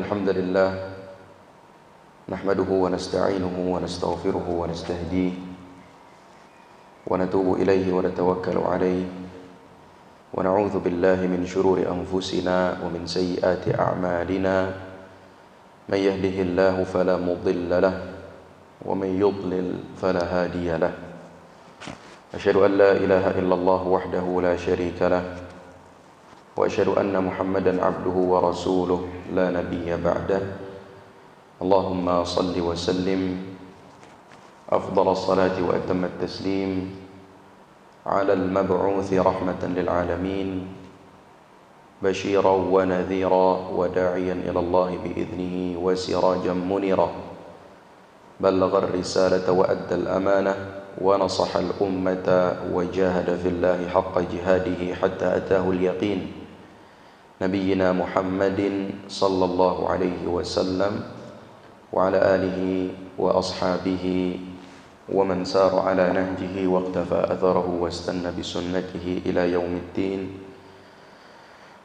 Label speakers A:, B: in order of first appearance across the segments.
A: الحمد لله نحمده ونستعينه ونستغفره ونستهديه ونتوب إليه ونتوكل عليه ونعوذ بالله من شرور أنفسنا ومن سيئات أعمالنا من يهده الله فلا مضل له ومن يضلل فلا هادي له أشهد أن لا إله إلا الله وحده لا شريك له وأشهد أن محمدا عبده ورسوله لا نبي بعده اللهم صل وسلم أفضل الصلاة وأتم التسليم على المبعوث رحمة للعالمين بشيرا ونذيرا وداعيا إلى الله بإذنه وسراجا منيرا بلغ الرسالة وأدى الأمانة ونصح الأمة وجاهد في الله حق جهاده حتى أتاه اليقين نبينا محمد صلى الله عليه وسلم وعلى آله وأصحابه ومن سار على نهجه واقتفى أثره واستنى بسنته إلى يوم الدين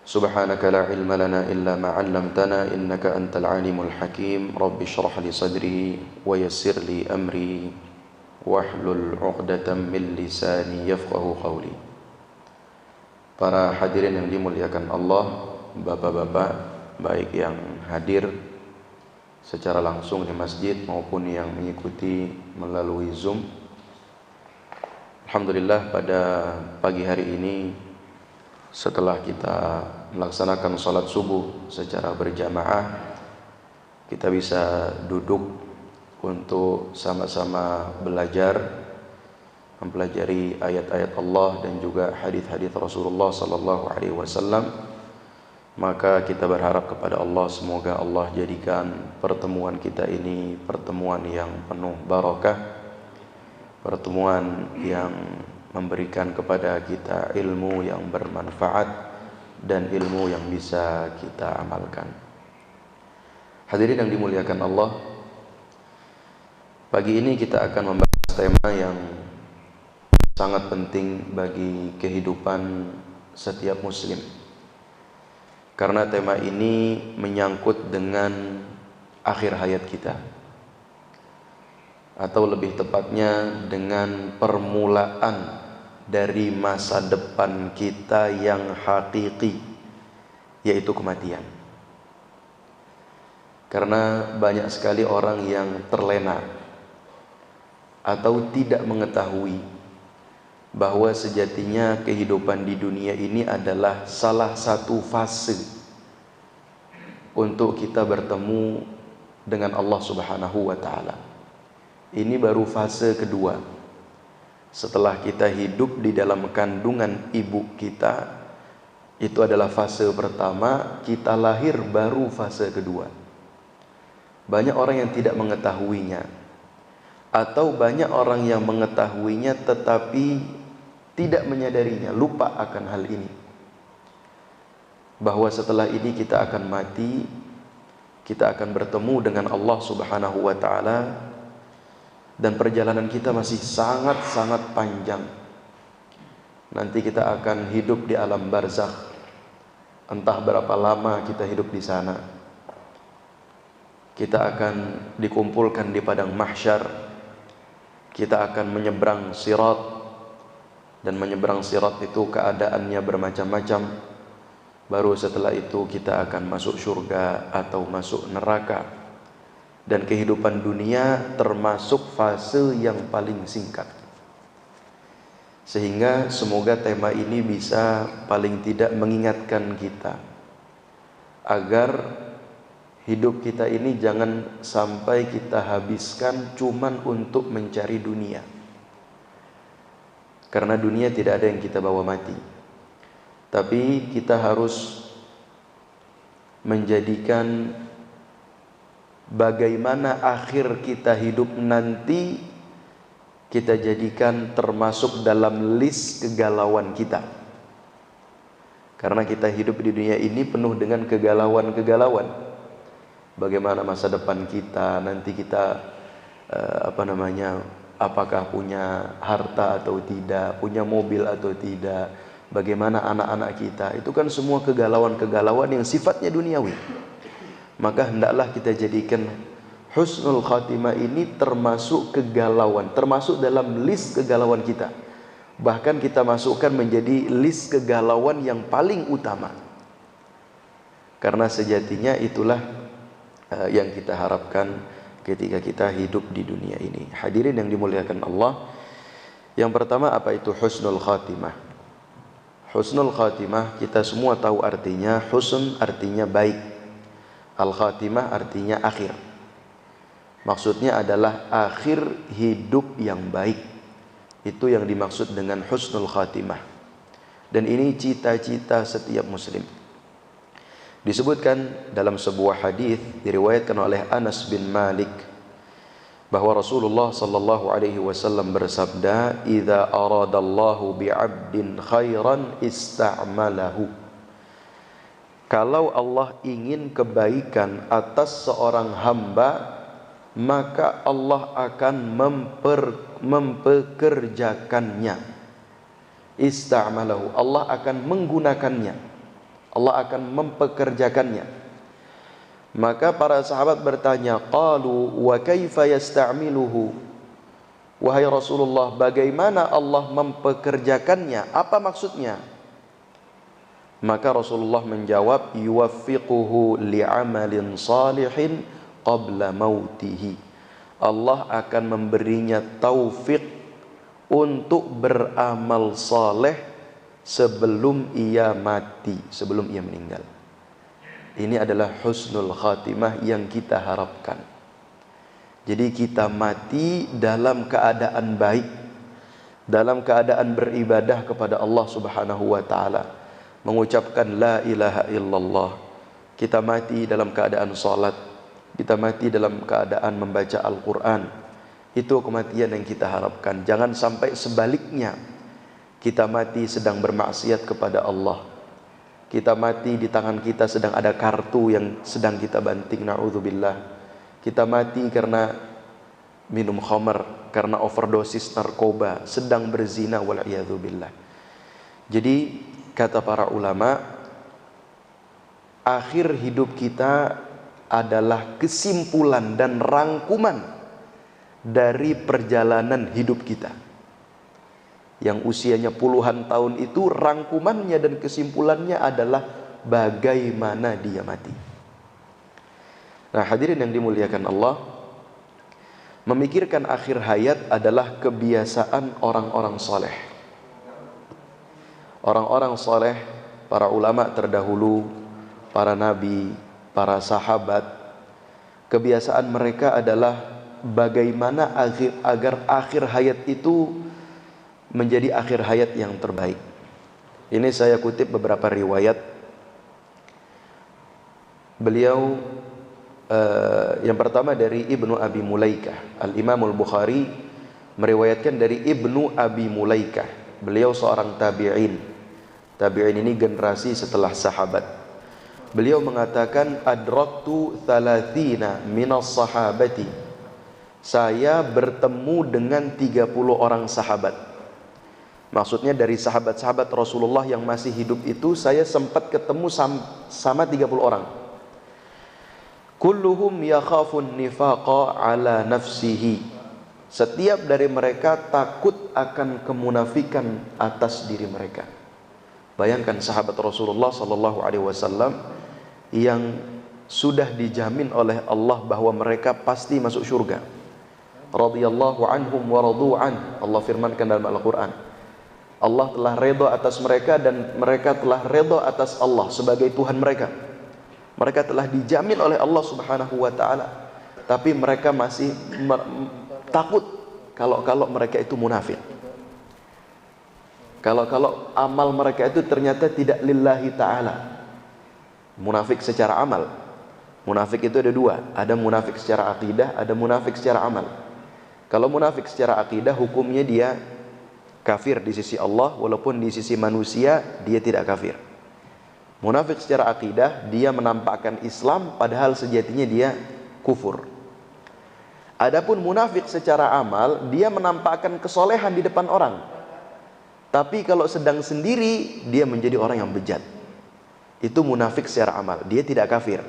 A: سبحانك لا علم لنا إلا ما علمتنا إنك أنت العليم الحكيم رب اشرح لي صدري ويسر لي أمري واhlul 'uqdatam min lisani yafqahu qawli. Para hadirin yang dimuliakan Allah, bapak-bapak baik yang hadir secara langsung di masjid maupun yang mengikuti melalui Zoom. Alhamdulillah pada pagi hari ini setelah kita melaksanakan salat subuh secara berjamaah, kita bisa duduk untuk sama-sama belajar mempelajari ayat-ayat Allah dan juga hadis-hadis Rasulullah sallallahu alaihi wasallam. Maka kita berharap kepada Allah semoga Allah jadikan pertemuan kita ini pertemuan yang penuh barakah, pertemuan yang memberikan kepada kita ilmu yang bermanfaat dan ilmu yang bisa kita amalkan. Hadirin yang dimuliakan Allah, pagi ini kita akan membahas tema yang sangat penting bagi kehidupan setiap muslim. Karena tema ini menyangkut dengan akhir hayat kita, atau lebih tepatnya dengan permulaan dari masa depan kita yang hakiki, yaitu kematian. Karena banyak sekali orang yang terlena atau tidak mengetahui bahwa sejatinya kehidupan di dunia ini adalah salah satu fase untuk kita bertemu dengan Allah Subhanahu wa taala. Ini baru fase kedua. Setelah kita hidup di dalam kandungan ibu kita, itu adalah fase pertama, kita lahir baru fase kedua. Banyak orang yang tidak mengetahuinya, atau banyak orang yang mengetahuinya tetapi tidak menyadarinya, lupa akan hal ini, bahwa setelah ini kita akan mati, kita akan bertemu dengan Allah Subhanahu wa taala, dan perjalanan kita masih sangat-sangat panjang. Nanti kita akan hidup di alam barzakh, entah berapa lama kita hidup di sana. Kita akan dikumpulkan di padang mahsyar, kita akan menyeberang sirat, dan menyeberang sirat itu keadaannya bermacam-macam. Baru setelah itu kita akan masuk surga atau masuk neraka. Dan kehidupan dunia termasuk fase yang paling singkat. Sehingga semoga tema ini bisa paling tidak mengingatkan kita agar hidup kita ini jangan sampai kita habiskan cuman untuk mencari dunia. Karena dunia tidak ada yang kita bawa mati. Tapi kita harus menjadikan bagaimana akhir kita hidup nanti kita jadikan termasuk dalam list kegalauan kita. Karena kita hidup di dunia ini penuh dengan kegalauan-kegalauan. Bagaimana masa depan kita, nanti kita apakah punya harta atau tidak, punya mobil atau tidak, bagaimana anak-anak kita. Itu kan semua kegalauan-kegalauan yang sifatnya duniawi. maka hendaklah kita jadikan husnul khatimah ini termasuk kegalauan, termasuk dalam list kegalauan kita. Bahkan kita masukkan menjadi list kegalauan yang paling utama. Karena sejatinya itulah yang kita harapkan ketika kita hidup di dunia ini. Hadirin yang dimuliakan Allah, yang pertama apa itu husnul khatimah? Husnul khatimah kita semua tahu artinya. Husn artinya baik, al-khatimah artinya akhir. Maksudnya adalah akhir hidup yang baik. Itu yang dimaksud dengan husnul khatimah. Dan ini cita-cita setiap muslim. Disebutkan dalam sebuah hadis diriwayatkan oleh Anas bin Malik bahwa Rasulullah sallallahu alaihi wasallam bersabda, "Idza aradallahu bi'abdin khairan ista'malahu." Kalau Allah ingin kebaikan atas seorang hamba, maka Allah akan mempekerjakannya. Ista'malahu, Allah akan menggunakannya, Allah akan mempekerjakannya. Maka para sahabat bertanya, qalu wa kaifa yasta'miluhu? Wahai Rasulullah, bagaimana Allah mempekerjakannya? Apa maksudnya? Maka Rasulullah menjawab, yuwaffiquhu li'amalin salihin qabla mautihi. Allah akan memberinya taufik untuk beramal saleh sebelum ia mati, sebelum ia meninggal. Ini adalah husnul khatimah yang kita harapkan. Jadi kita mati dalam keadaan baik, dalam keadaan beribadah kepada Allah Subhanahu wa taala, mengucapkan la ilaha illallah. Kita mati dalam keadaan salat, kita mati dalam keadaan membaca Al-Quran. Itu kematian yang kita harapkan. Jangan sampai sebaliknya, kita mati sedang bermaksiat kepada Allah, kita mati di tangan kita sedang ada kartu yang sedang kita banting, na'udzubillah. Kita mati karena minum khamar, karena overdosis narkoba, sedang berzina, wal'iyadzubillah. Jadi kata para ulama, akhir hidup kita adalah kesimpulan dan rangkuman dari perjalanan hidup kita. Yang usianya puluhan tahun itu, rangkumannya dan kesimpulannya adalah bagaimana dia mati. Nah, hadirin yang dimuliakan Allah, memikirkan akhir hayat adalah kebiasaan orang-orang soleh. Orang-orang soleh, para ulama terdahulu, para nabi, para sahabat, kebiasaan mereka adalah bagaimana agar akhir hayat itu menjadi akhir hayat yang terbaik. Ini saya kutip beberapa riwayat. Beliau yang pertama dari Ibnu Abi Mulaikah. Al-Imamul Bukhari meriwayatkan dari Ibnu Abi Mulaikah. Beliau seorang tabi'in. Tabi'in ini generasi setelah sahabat. Beliau mengatakan, adraktu thalathina minas sahabati. Saya bertemu dengan 30 orang sahabat. Maksudnya dari sahabat-sahabat Rasulullah yang masih hidup itu, saya sempat ketemu sama 30 orang. Kulluhum yakhafun nifaqa ala nafsihi. Setiap dari mereka takut akan kemunafikan atas diri mereka. Bayangkan sahabat Rasulullah sallallahu alaihi wasallam yang sudah dijamin oleh Allah bahwa mereka pasti masuk surga. Radhiyallahu anhum wa radu'an. Allah firmankan dalam Al-Quran, Allah telah redha atas mereka dan mereka telah redha atas Allah sebagai Tuhan mereka. Mereka telah dijamin oleh Allah Subhanahu wa taala, tapi mereka masih takut kalau mereka itu munafik. Kalau amal mereka itu ternyata tidak lillahi ta'ala. Munafik secara amal. Munafik itu ada dua, ada munafik secara akidah, ada munafik secara amal. Kalau munafik secara akidah, hukumnya dia kafir di sisi Allah, walaupun di sisi manusia dia tidak kafir. Munafik secara akidah, dia menampakkan Islam padahal sejatinya dia kufur. Adapun munafik secara amal, dia menampakkan kesolehan di depan orang, tapi kalau sedang sendiri dia menjadi orang yang bejat. Itu munafik secara amal, dia tidak kafir.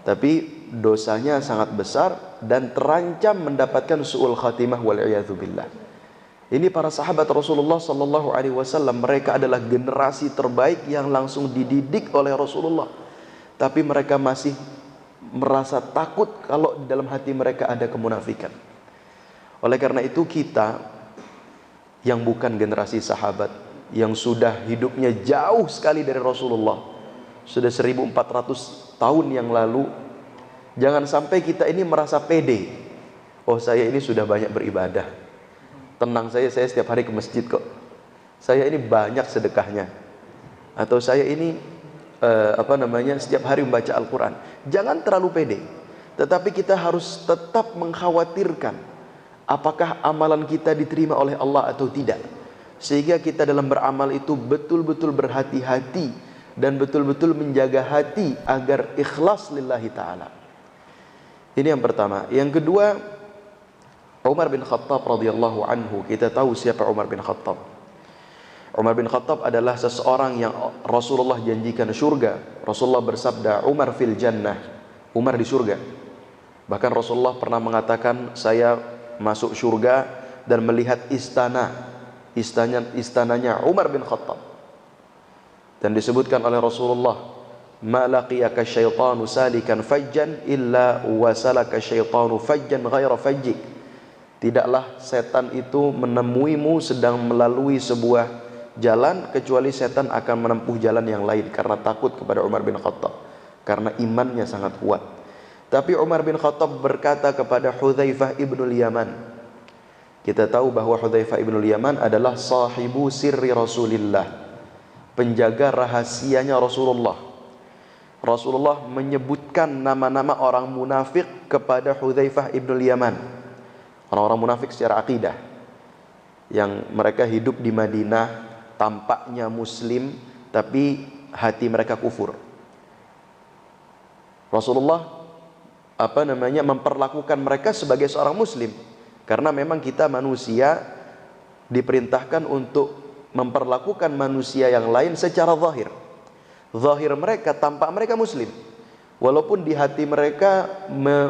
A: tapi dosanya sangat besar dan terancam mendapatkan su'ul khatimah wal iyadzu billah. Ini para sahabat Rasulullah sallallahu alaihi wasallam, mereka adalah generasi terbaik yang langsung dididik oleh Rasulullah. Tapi mereka masih merasa takut kalau di dalam hati mereka ada kemunafikan. Oleh karena itu kita yang bukan generasi sahabat, yang sudah hidupnya jauh sekali dari Rasulullah, sudah 1400 tahun yang lalu, jangan sampai kita ini merasa pede. Oh, saya ini sudah banyak beribadah, tenang saya setiap hari ke masjid kok, saya ini banyak sedekahnya, atau saya ini setiap hari membaca Al-Quran. Jangan terlalu pede, tetapi kita harus tetap mengkhawatirkan apakah amalan kita diterima oleh Allah atau tidak, sehingga kita dalam beramal itu betul-betul berhati-hati dan betul-betul menjaga hati agar ikhlas lillahi ta'ala. Ini yang pertama. Yang kedua, Umar bin Khattab radhiyallahu anhu. Kita tahu siapa Umar bin Khattab. Umar bin Khattab adalah seseorang yang Rasulullah janjikan surga. Rasulullah bersabda, Umar fil jannah, Umar di surga. Bahkan Rasulullah pernah mengatakan, saya masuk surga dan melihat istananya Umar bin Khattab. Dan disebutkan oleh Rasulullah, ma laqiyaka syaitanu salikan fajjan illa wasalaka syaitanu fajjan ghaira fajjik. Tidaklah setan itu menemuimu sedang melalui sebuah jalan, kecuali setan akan menempuh jalan yang lain, karena takut kepada Umar bin Khattab, karena imannya sangat kuat. Tapi Umar bin Khattab berkata kepada Hudzaifah ibnul Yaman. Kita tahu bahwa Hudzaifah ibnul Yaman adalah sahibu sirri Rasulillah, penjaga rahasianya Rasulullah. Rasulullah menyebutkan nama-nama orang munafik kepada Hudzaifah ibnul Yaman. Orang-orang munafik secara akidah, yang mereka hidup di Madinah, tampaknya muslim tapi hati mereka kufur. Rasulullah memperlakukan mereka sebagai seorang muslim, karena memang kita manusia diperintahkan untuk memperlakukan manusia yang lain secara zahir. Zahir mereka, tampak mereka muslim, walaupun di hati mereka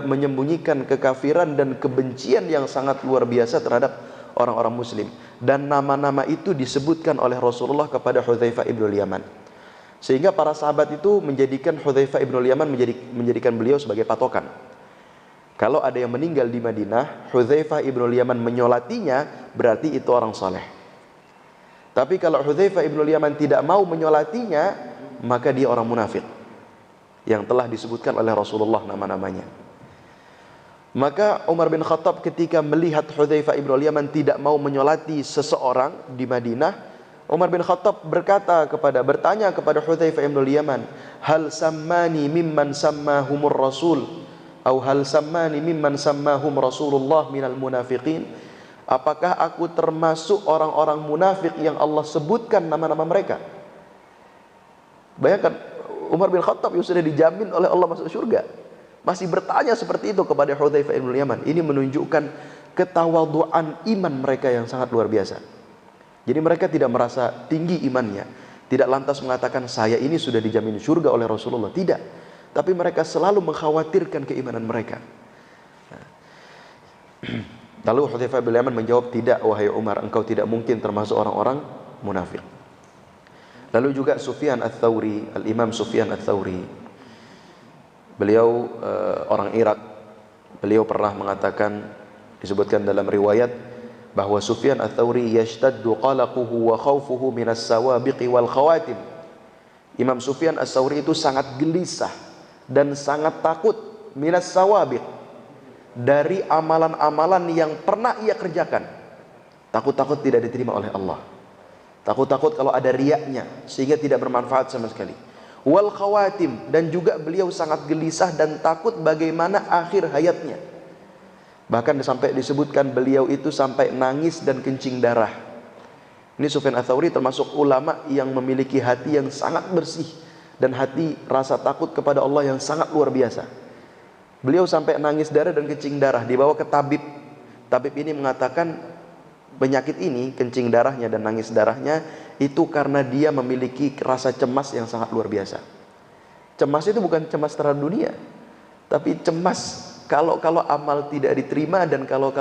A: menyembunyikan kekafiran dan kebencian yang sangat luar biasa terhadap orang-orang muslim. Dan nama-nama itu disebutkan oleh Rasulullah kepada Hudzaifah ibnul Yaman, sehingga para sahabat itu menjadikan Hudzaifah ibnul Yaman menjadikan beliau sebagai patokan. Kalau ada yang meninggal di Madinah, Hudzaifah ibnul Yaman menyolatinya, berarti itu orang saleh. Tapi kalau Hudzaifah ibnul Yaman tidak mau menyolatinya, maka dia orang munafik yang telah disebutkan oleh Rasulullah nama-namanya. Maka Umar bin Khattab ketika melihat Hudzaifah ibnul Yaman tidak mau menyolati seseorang di Madinah, Umar bin Khattab bertanya kepada Hudzaifah ibnul Yaman, hal sammani mimman sammahumur rasul, atau hal sammani mimman sammahum Rasulullah minal munafiqin? Apakah aku termasuk orang-orang munafik yang Allah sebutkan nama-nama mereka? Bayangkan, Umar bin Khattab yang sudah dijamin oleh Allah masuk surga, masih bertanya seperti itu kepada Hudzaifah ibnul Yaman. Ini menunjukkan ketawaduan iman mereka yang sangat luar biasa. Jadi mereka tidak merasa tinggi imannya, tidak lantas mengatakan saya ini sudah dijamin surga oleh Rasulullah, tidak. Tapi mereka selalu mengkhawatirkan keimanan mereka. Lalu Hudzaifah bin Yaman menjawab, tidak wahai Umar, engkau tidak mungkin termasuk orang-orang munafik. Lalu juga Sufyan Ats-Tsauri, Al-Imam Sufyan Ats-Tsauri, beliau orang Irak. Beliau pernah mengatakan, disebutkan dalam riwayat, bahwa Sufyan Ats-Tsauri yashtaddu qalaquhu wa khawfuhu minas sawabiqi wal khawatim. Imam Sufyan Ats-Tsauri itu sangat gelisah dan sangat takut minas sawabiq, dari amalan-amalan yang pernah ia kerjakan. Takut-takut tidak diterima oleh Allah, takut-takut kalau ada riyaknya sehingga tidak bermanfaat sama sekali. Wal khawatim, dan juga beliau sangat gelisah dan takut bagaimana akhir hayatnya. Bahkan sampai disebutkan beliau itu sampai nangis dan kencing darah. Ini Sufyan Ats-Tsauri termasuk ulama yang memiliki hati yang sangat bersih dan hati rasa takut kepada Allah yang sangat luar biasa. Beliau sampai nangis darah dan kencing darah, dibawa ke tabib. Tabib ini mengatakan penyakit ini, kencing darahnya dan nangis darahnya, itu karena dia memiliki rasa cemas yang sangat luar biasa. Cemas itu bukan cemas terhadap dunia, tapi cemas kalau amal tidak diterima dan kalau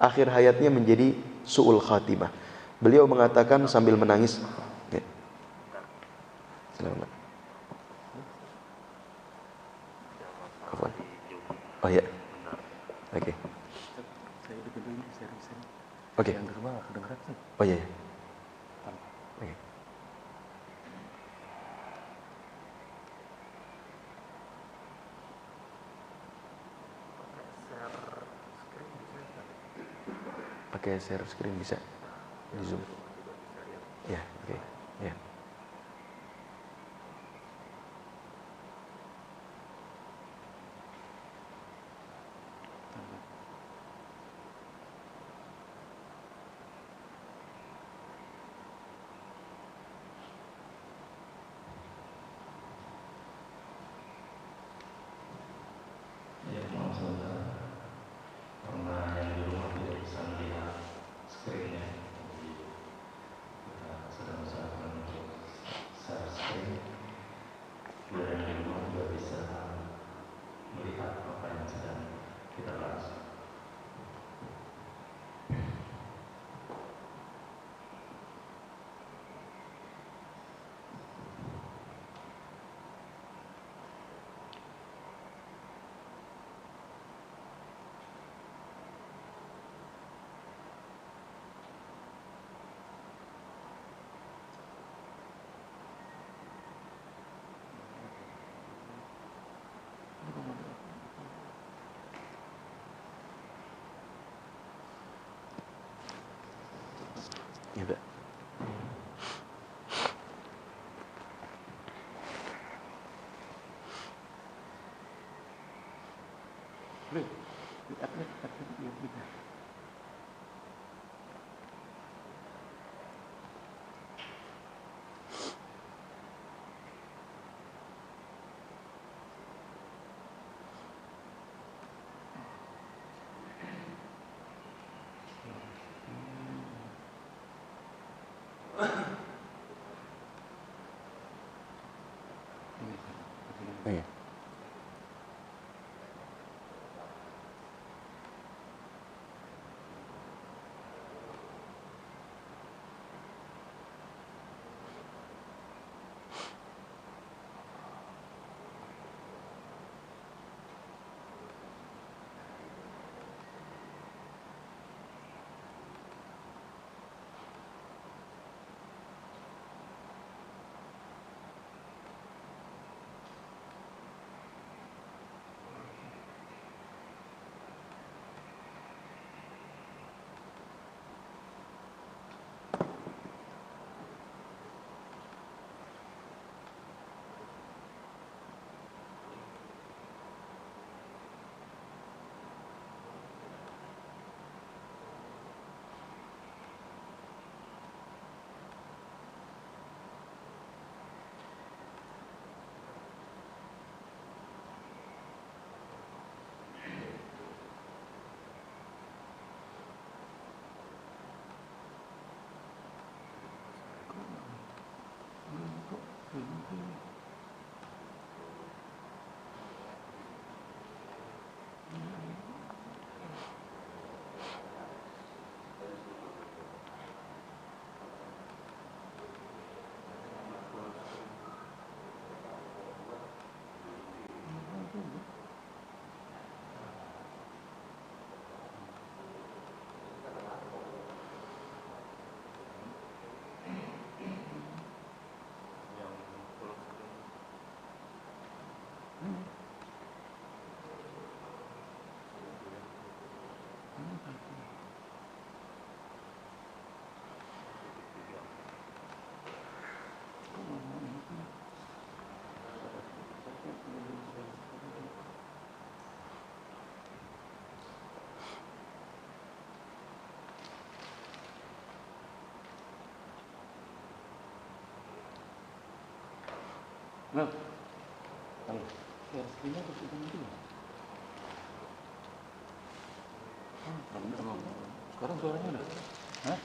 A: akhir hayatnya menjadi su'ul khatimah. Beliau mengatakan sambil menangis, ya. Selamat. Oh ya, oke. Oke. Oh iya. Oke. Pakai share screen bisa di Zoom. Ya, oke. Ya. Ya, Pak. Iya.
B: Nah, kalau share screen-nya harus itu nanti ya. Sekarang suaranya udah. Hah?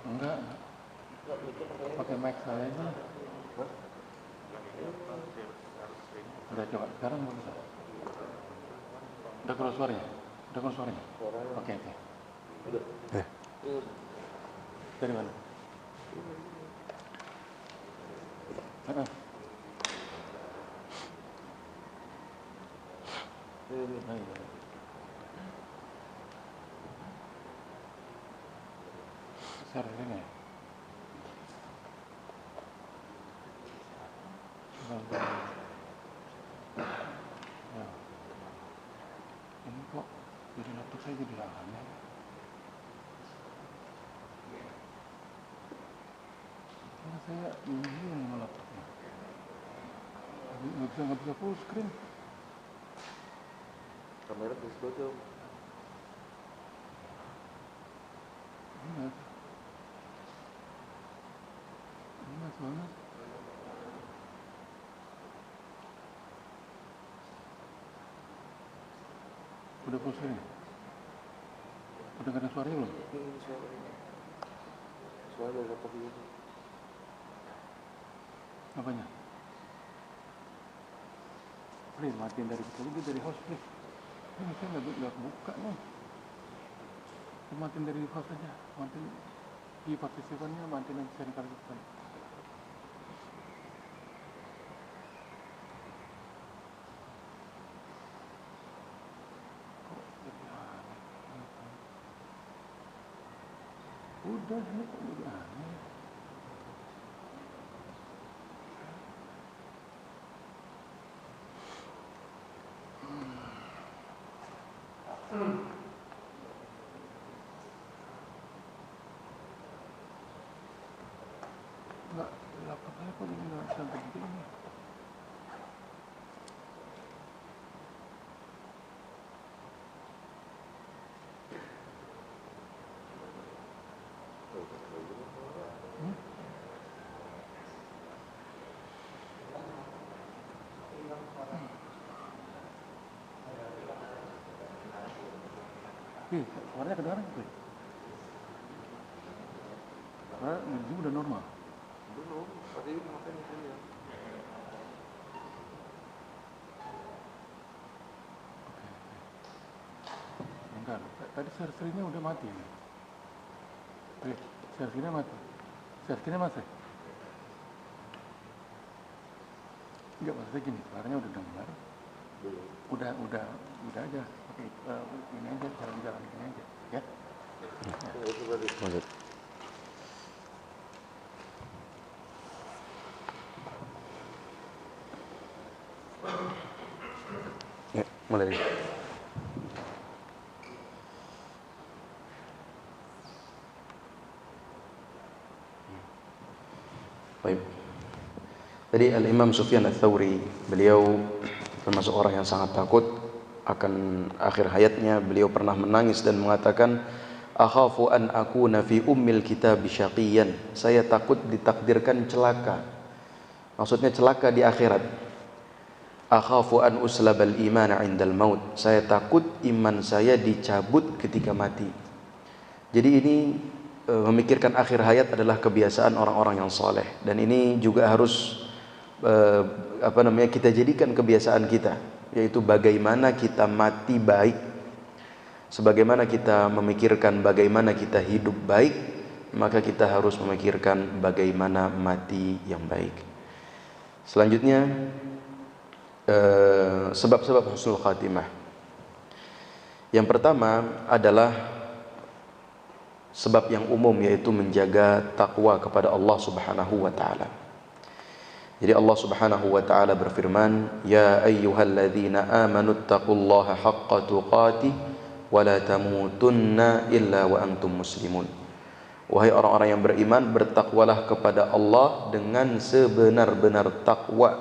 B: Enggak. Pakai mic saya aja. Udah coba, sekarang mau bisa. Udah keluar suaranya? Udah keluar suaranya? Oke. Dari mana? Ini ya? Ya. Ini kok jadi laptop saya jadi aneh. Karena saya ini sama laptopnya. Nggak bisa full screen.
C: Kamera terus bocor.
B: Ini soalnya udah full screen. Udah nggak ada suaranya belum?
C: Suara dari laptop itu.
B: Apanya? Please, matiin dari itu dari host, please. Ini saya nggak buka nih. Matiin dari host aja. Matiin di partisipannya, matiin yang sharing partisipan. Kok jadi aneh? Udah, ini kok jadi aneh? Enggak, laptop saya kok jadi nggak bisa begini. Suaranya kedengaran nggak? Suara ini udah normal.
C: Belum, tadi makanya saya.
B: Enggak, tadi servernya udah mati nih. Servernya mati. Servernya masih. Enggak, maksudnya gini, suaranya udah dengar.
C: Belum.
B: Udah aja. Oke, ini aja, jalan-jalan ini aja, ya.
A: Maksud. Ya, mulai. Baik. Tadi Al-Imam Sufyan Ats-Tsauri, beliau termasuk orang yang sangat takut akan akhir hayatnya. Beliau pernah menangis dan mengatakan, akhafu an akuna fi ummil kitab syaqiyan. Saya takut ditakdirkan celaka. Maksudnya celaka di akhirat. Akhafu an uslabal iman 'indal maut. Saya takut iman saya dicabut ketika mati. Jadi ini memikirkan akhir hayat adalah kebiasaan orang-orang yang soleh, dan ini juga harus kita jadikan kebiasaan kita, yaitu bagaimana kita mati baik. Sebagaimana kita memikirkan bagaimana kita hidup baik, maka kita harus memikirkan bagaimana mati yang baik. Selanjutnya, sebab-sebab husnul khatimah. Yang pertama adalah sebab yang umum, yaitu menjaga takwa kepada Allah Subhanahu wa taala. Jadi Allah Subhanahu wa taala berfirman, "Ya ayyuhalladzina amanu taqullaha haqqa tuqatih wa la tamutunna illa wa antum muslimun." Wahai orang-orang yang beriman, bertakwalah kepada Allah dengan sebenar-benar takwa,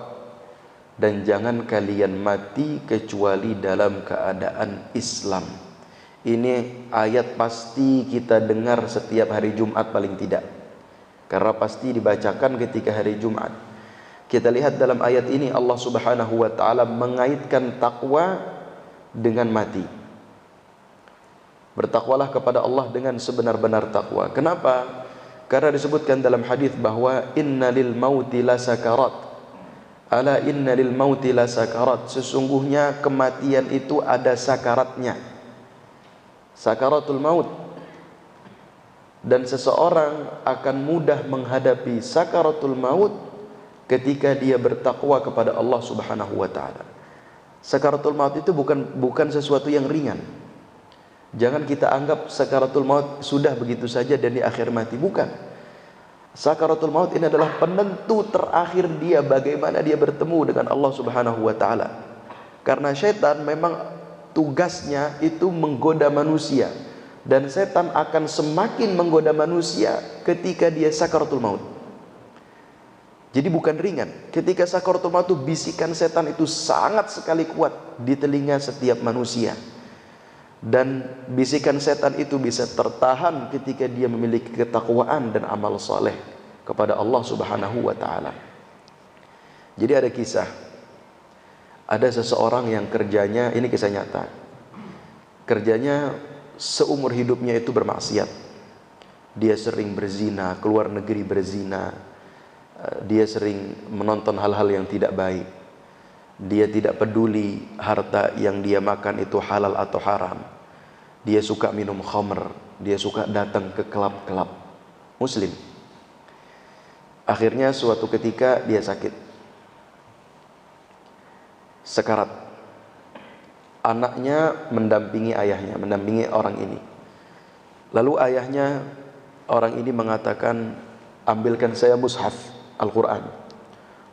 A: dan jangan kalian mati kecuali dalam keadaan Islam. Ini ayat pasti kita dengar setiap hari Jumat paling tidak, karena pasti dibacakan ketika hari Jumat. Kita lihat dalam ayat ini Allah Subhanahu wa taala mengaitkan takwa dengan mati. Bertakwalah kepada Allah dengan sebenar-benar takwa. Kenapa? Karena disebutkan dalam hadis bahwa inna lil mauti la sakarat. Ala inna lil mauti la sakarat. Sesungguhnya kematian itu ada sakaratnya. Sakaratul maut. Dan seseorang akan mudah menghadapi sakaratul maut ketika dia bertakwa kepada Allah Subhanahu wa taala. Sakaratul maut itu bukan sesuatu yang ringan. Jangan kita anggap sakaratul maut sudah begitu saja dan di akhir mati. Bukan. Sakaratul maut ini adalah penentu terakhir dia bagaimana dia bertemu dengan Allah Subhanahu wa taala. Karena syaitan memang tugasnya itu menggoda manusia, dan setan akan semakin menggoda manusia ketika dia sakaratul maut. Jadi bukan ringan. Ketika sakaratul maut itu bisikan setan itu sangat sekali kuat di telinga setiap manusia. Dan bisikan setan itu bisa tertahan ketika dia memiliki ketakwaan dan amal saleh kepada Allah Subhanahu wa taala. Jadi ada kisah. Ada seseorang yang kerjanya, ini kisah nyata. Kerjanya seumur hidupnya itu bermaksiat. Dia sering berzina, keluar negeri berzina. Dia sering menonton hal-hal yang tidak baik. Dia tidak peduli harta yang dia makan itu halal atau haram. Dia suka minum khamr. Dia suka datang ke klub-klub muslim. Akhirnya suatu ketika dia sakit, sekarat. Anaknya mendampingi ayahnya, mendampingi orang ini. Lalu ayahnya, orang ini mengatakan, ambilkan saya mushaf Al-Quran.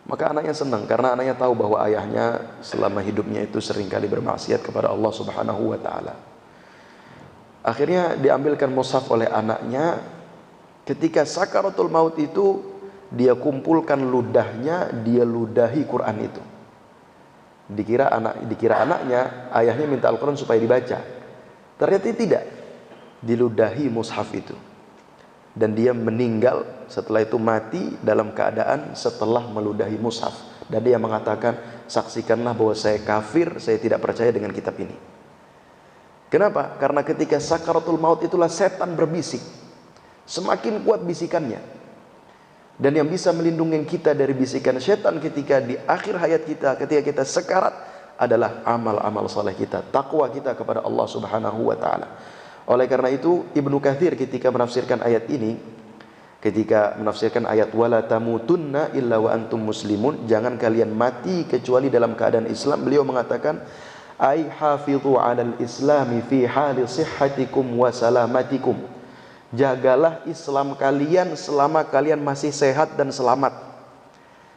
A: Maka anaknya senang karena anaknya tahu bahwa ayahnya selama hidupnya itu seringkali bermaksiat kepada Allah Subhanahu wa taala. Akhirnya diambilkan mushaf oleh anaknya. Ketika sakaratul maut itu, dia kumpulkan ludahnya, dia ludahi Quran itu. Dikira anaknya, ayahnya minta Al-Quran supaya dibaca. Ternyata tidak. Diludahi mushaf itu. Dan dia meninggal setelah itu, mati dalam keadaan setelah meludahi mushaf. Dan dia mengatakan, saksikanlah bahwa saya kafir, saya tidak percaya dengan kitab ini. Kenapa? Karena ketika sakaratul maut itulah setan berbisik. Semakin kuat bisikannya. Dan yang bisa melindungi kita dari bisikan setan ketika di akhir hayat kita, ketika kita sekarat, adalah amal-amal saleh kita, takwa kita kepada Allah Subhanahu wa taala. Oleh karena itu Ibnu Katsir ketika menafsirkan ayat ini, ketika menafsirkan ayat wala tamutunna illa wa antum muslimun, jangan kalian mati kecuali dalam keadaan Islam, beliau mengatakan ai hafizu 'alal islami fi hali sihhatikum wa salamatikum. Jagalah Islam kalian selama kalian masih sehat dan selamat.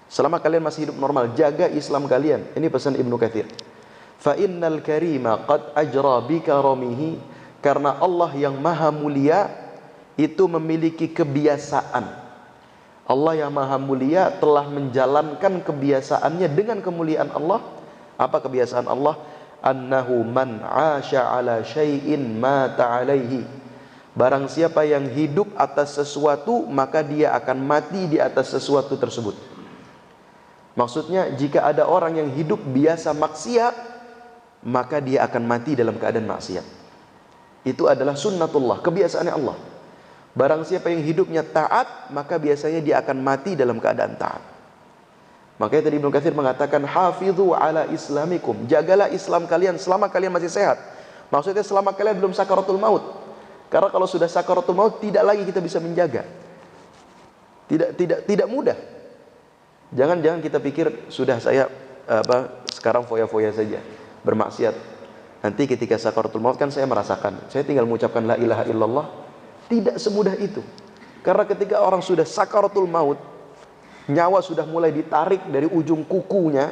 A: Selama kalian masih hidup normal, jaga Islam kalian. Ini pesan Ibnu Katsir. Fa innal karima qad ajra bi karamihi, karena Allah yang maha mulia itu memiliki kebiasaan. Allah yang maha mulia telah menjalankan kebiasaannya dengan kemuliaan Allah. Apa kebiasaan Allah? Annahu man 'asha 'ala syai'in mata 'alaihi. Barang siapa yang hidup atas sesuatu, maka dia akan mati di atas sesuatu tersebut. Maksudnya, jika ada orang yang hidup biasa maksiat, maka dia akan mati dalam keadaan maksiat. Itu adalah sunnatullah, kebiasaannya Allah. Barang siapa yang hidupnya taat, maka biasanya dia akan mati dalam keadaan taat. Makanya tadi Ibnu Katsir mengatakan hafidhu ala islamikum, jagalah Islam kalian selama kalian masih sehat. Maksudnya selama kalian belum sakaratul maut. Karena kalau sudah sakaratul maut, tidak lagi kita bisa menjaga. Tidak mudah. Jangan kita pikir sudah saya sekarang foya-foya saja, bermaksiat. Nanti ketika sakaratul maut kan saya merasakan, saya tinggal mengucapkan la ilaha illallah. Tidak semudah itu. Karena ketika orang sudah sakaratul maut, nyawa sudah mulai ditarik dari ujung kukunya,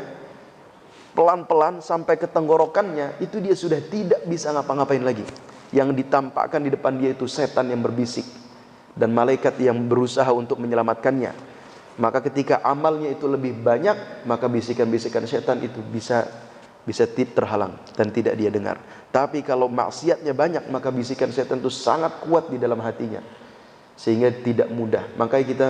A: pelan-pelan sampai ke tenggorokannya, itu dia sudah tidak bisa ngapa-ngapain lagi. Yang ditampakkan di depan dia itu setan yang berbisik dan malaikat yang berusaha untuk menyelamatkannya. Maka ketika amalnya itu lebih banyak, maka bisikan-bisikan setan itu bisa terhalang dan tidak dia dengar. Tapi kalau maksiatnya banyak, maka bisikan setan itu sangat kuat di dalam hatinya, sehingga tidak mudah. Makanya kita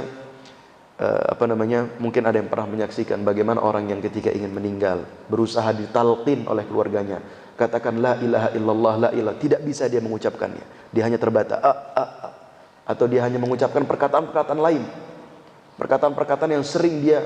A: mungkin ada yang pernah menyaksikan bagaimana orang yang ketika ingin meninggal berusaha ditalqin oleh keluarganya, katakan la ilaha illallah, la ilaha, tidak bisa dia mengucapkannya. Dia hanya terbata atau dia hanya mengucapkan perkataan-perkataan lain, perkataan-perkataan yang sering dia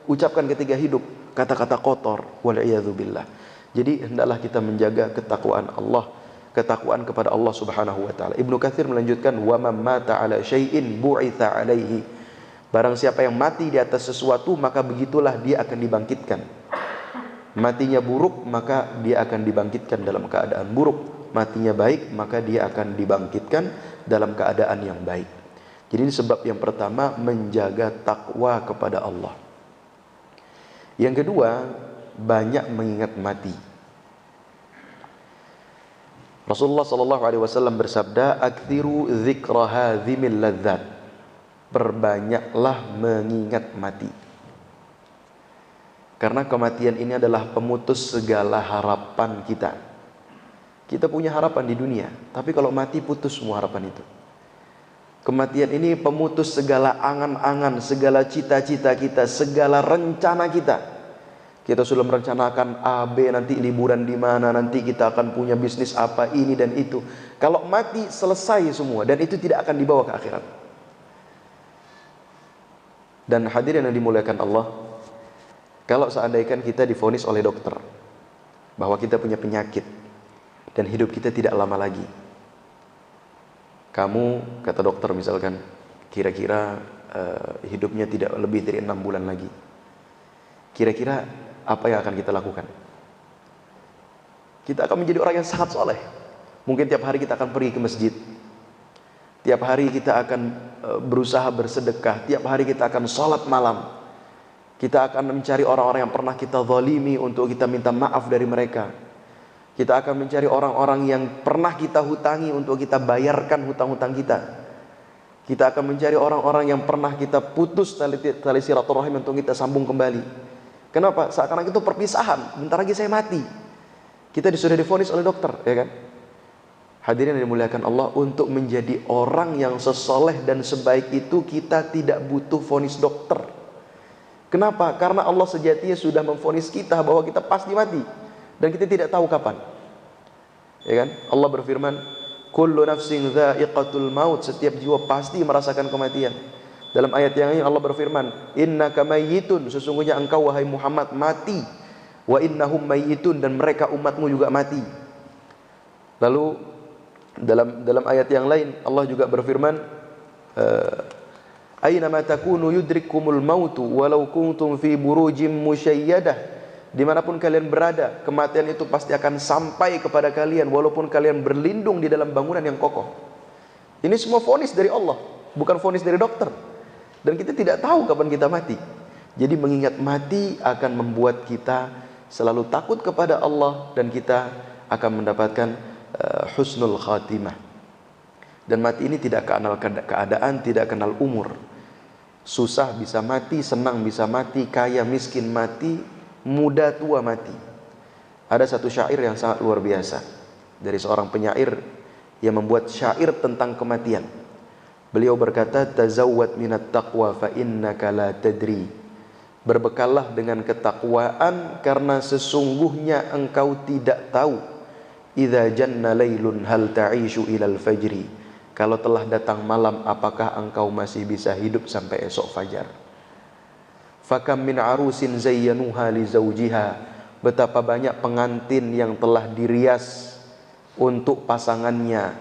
A: ucapkan ketika hidup, kata-kata kotor, wal'iyadzubillah. Jadi hendaklah kita menjaga ketakwaan Allah, ketakwaan kepada Allah Subhanahu wa taala. Ibnu Katsir melanjutkan, wa man mata ala syai'in bu'itsa alaihi. Barang siapa yang mati di atas sesuatu, maka begitulah dia akan dibangkitkan. Matinya buruk, maka dia akan dibangkitkan dalam keadaan buruk. Matinya baik, maka dia akan dibangkitkan dalam keadaan yang baik. Jadi ini sebab yang pertama, menjaga takwa kepada Allah. Yang kedua, banyak mengingat mati. Rasulullah sallallahu alaihi wasallam bersabda, "Aktsiru dzikra hadzimil ladzat." Perbanyaklah mengingat mati. Karena kematian ini adalah pemutus segala harapan kita. Kita punya harapan di dunia, tapi kalau mati putus semua harapan itu. Kematian ini pemutus segala angan-angan, segala cita-cita kita, segala rencana kita. Kita sudah merencanakan A, B, nanti liburan di mana, nanti kita akan punya bisnis apa, ini dan itu. Kalau mati selesai semua, dan itu tidak akan dibawa ke akhirat. Dan hadirin yang dimuliakan Allah, kalau seandainya kita divonis oleh dokter bahwa kita punya penyakit dan hidup kita tidak lama lagi, kamu, kata dokter misalkan, kira-kira hidupnya tidak lebih dari 6 bulan lagi, kira-kira apa yang akan kita lakukan? Kita akan menjadi orang yang sangat soleh. Mungkin tiap hari kita akan pergi ke masjid, tiap hari kita akan berusaha bersedekah, tiap hari kita akan sholat malam, kita akan mencari orang-orang yang pernah kita zalimi untuk kita minta maaf dari mereka. Kita akan mencari orang-orang yang pernah kita hutangi untuk kita bayarkan hutang-hutang kita. Kita akan mencari orang-orang yang pernah kita putus tali silaturahim untuk kita sambung kembali. Kenapa? Seakan-akan itu perpisahan, bentar lagi saya mati. Kita sudah divonis oleh dokter, ya kan? Hadirin yang dimuliakan Allah, untuk menjadi orang yang sesoleh dan sebaik itu kita tidak butuh vonis dokter. Kenapa? Karena Allah sejatinya sudah memvonis kita bahwa kita pasti mati dan kita tidak tahu kapan. Ya kan? Allah berfirman, kullu nafsin dha'iqatul maut, setiap jiwa pasti merasakan kematian. Dalam ayat yang lain Allah berfirman, innaka mayyitun, sesungguhnya engkau wahai Muhammad mati, wa innahum mayyitun, dan mereka umatmu juga mati. Lalu dalam ayat yang lain Allah juga berfirman, aina ma takunu yudrikumul mautu walau kuntum fi burujim musyayyadah, dimanapun kalian berada kematian itu pasti akan sampai kepada kalian walaupun kalian berlindung di dalam bangunan yang kokoh. Ini semua vonis dari Allah, bukan vonis dari dokter, dan kita tidak tahu kapan kita mati. Jadi mengingat mati akan membuat kita selalu takut kepada Allah, dan kita akan mendapatkan husnul khatimah. Dan mati ini tidak kenal keadaan, tidak kenal umur. Susah bisa mati, senang bisa mati, kaya miskin mati, muda tua mati. Ada satu syair yang sangat luar biasa dari seorang penyair yang membuat syair tentang kematian. Beliau berkata, tazawwad minat taqwa fa innaka la tadri. Berbekallah dengan ketakwaan karena sesungguhnya engkau tidak tahu. Idza janna lailun hal ta'ishu ilal fajri. Kalau telah datang malam, apakah engkau masih bisa hidup sampai esok fajar? Fakam min arusin zayyanuha li zawjiha. Betapa banyak pengantin yang telah dirias untuk pasangannya.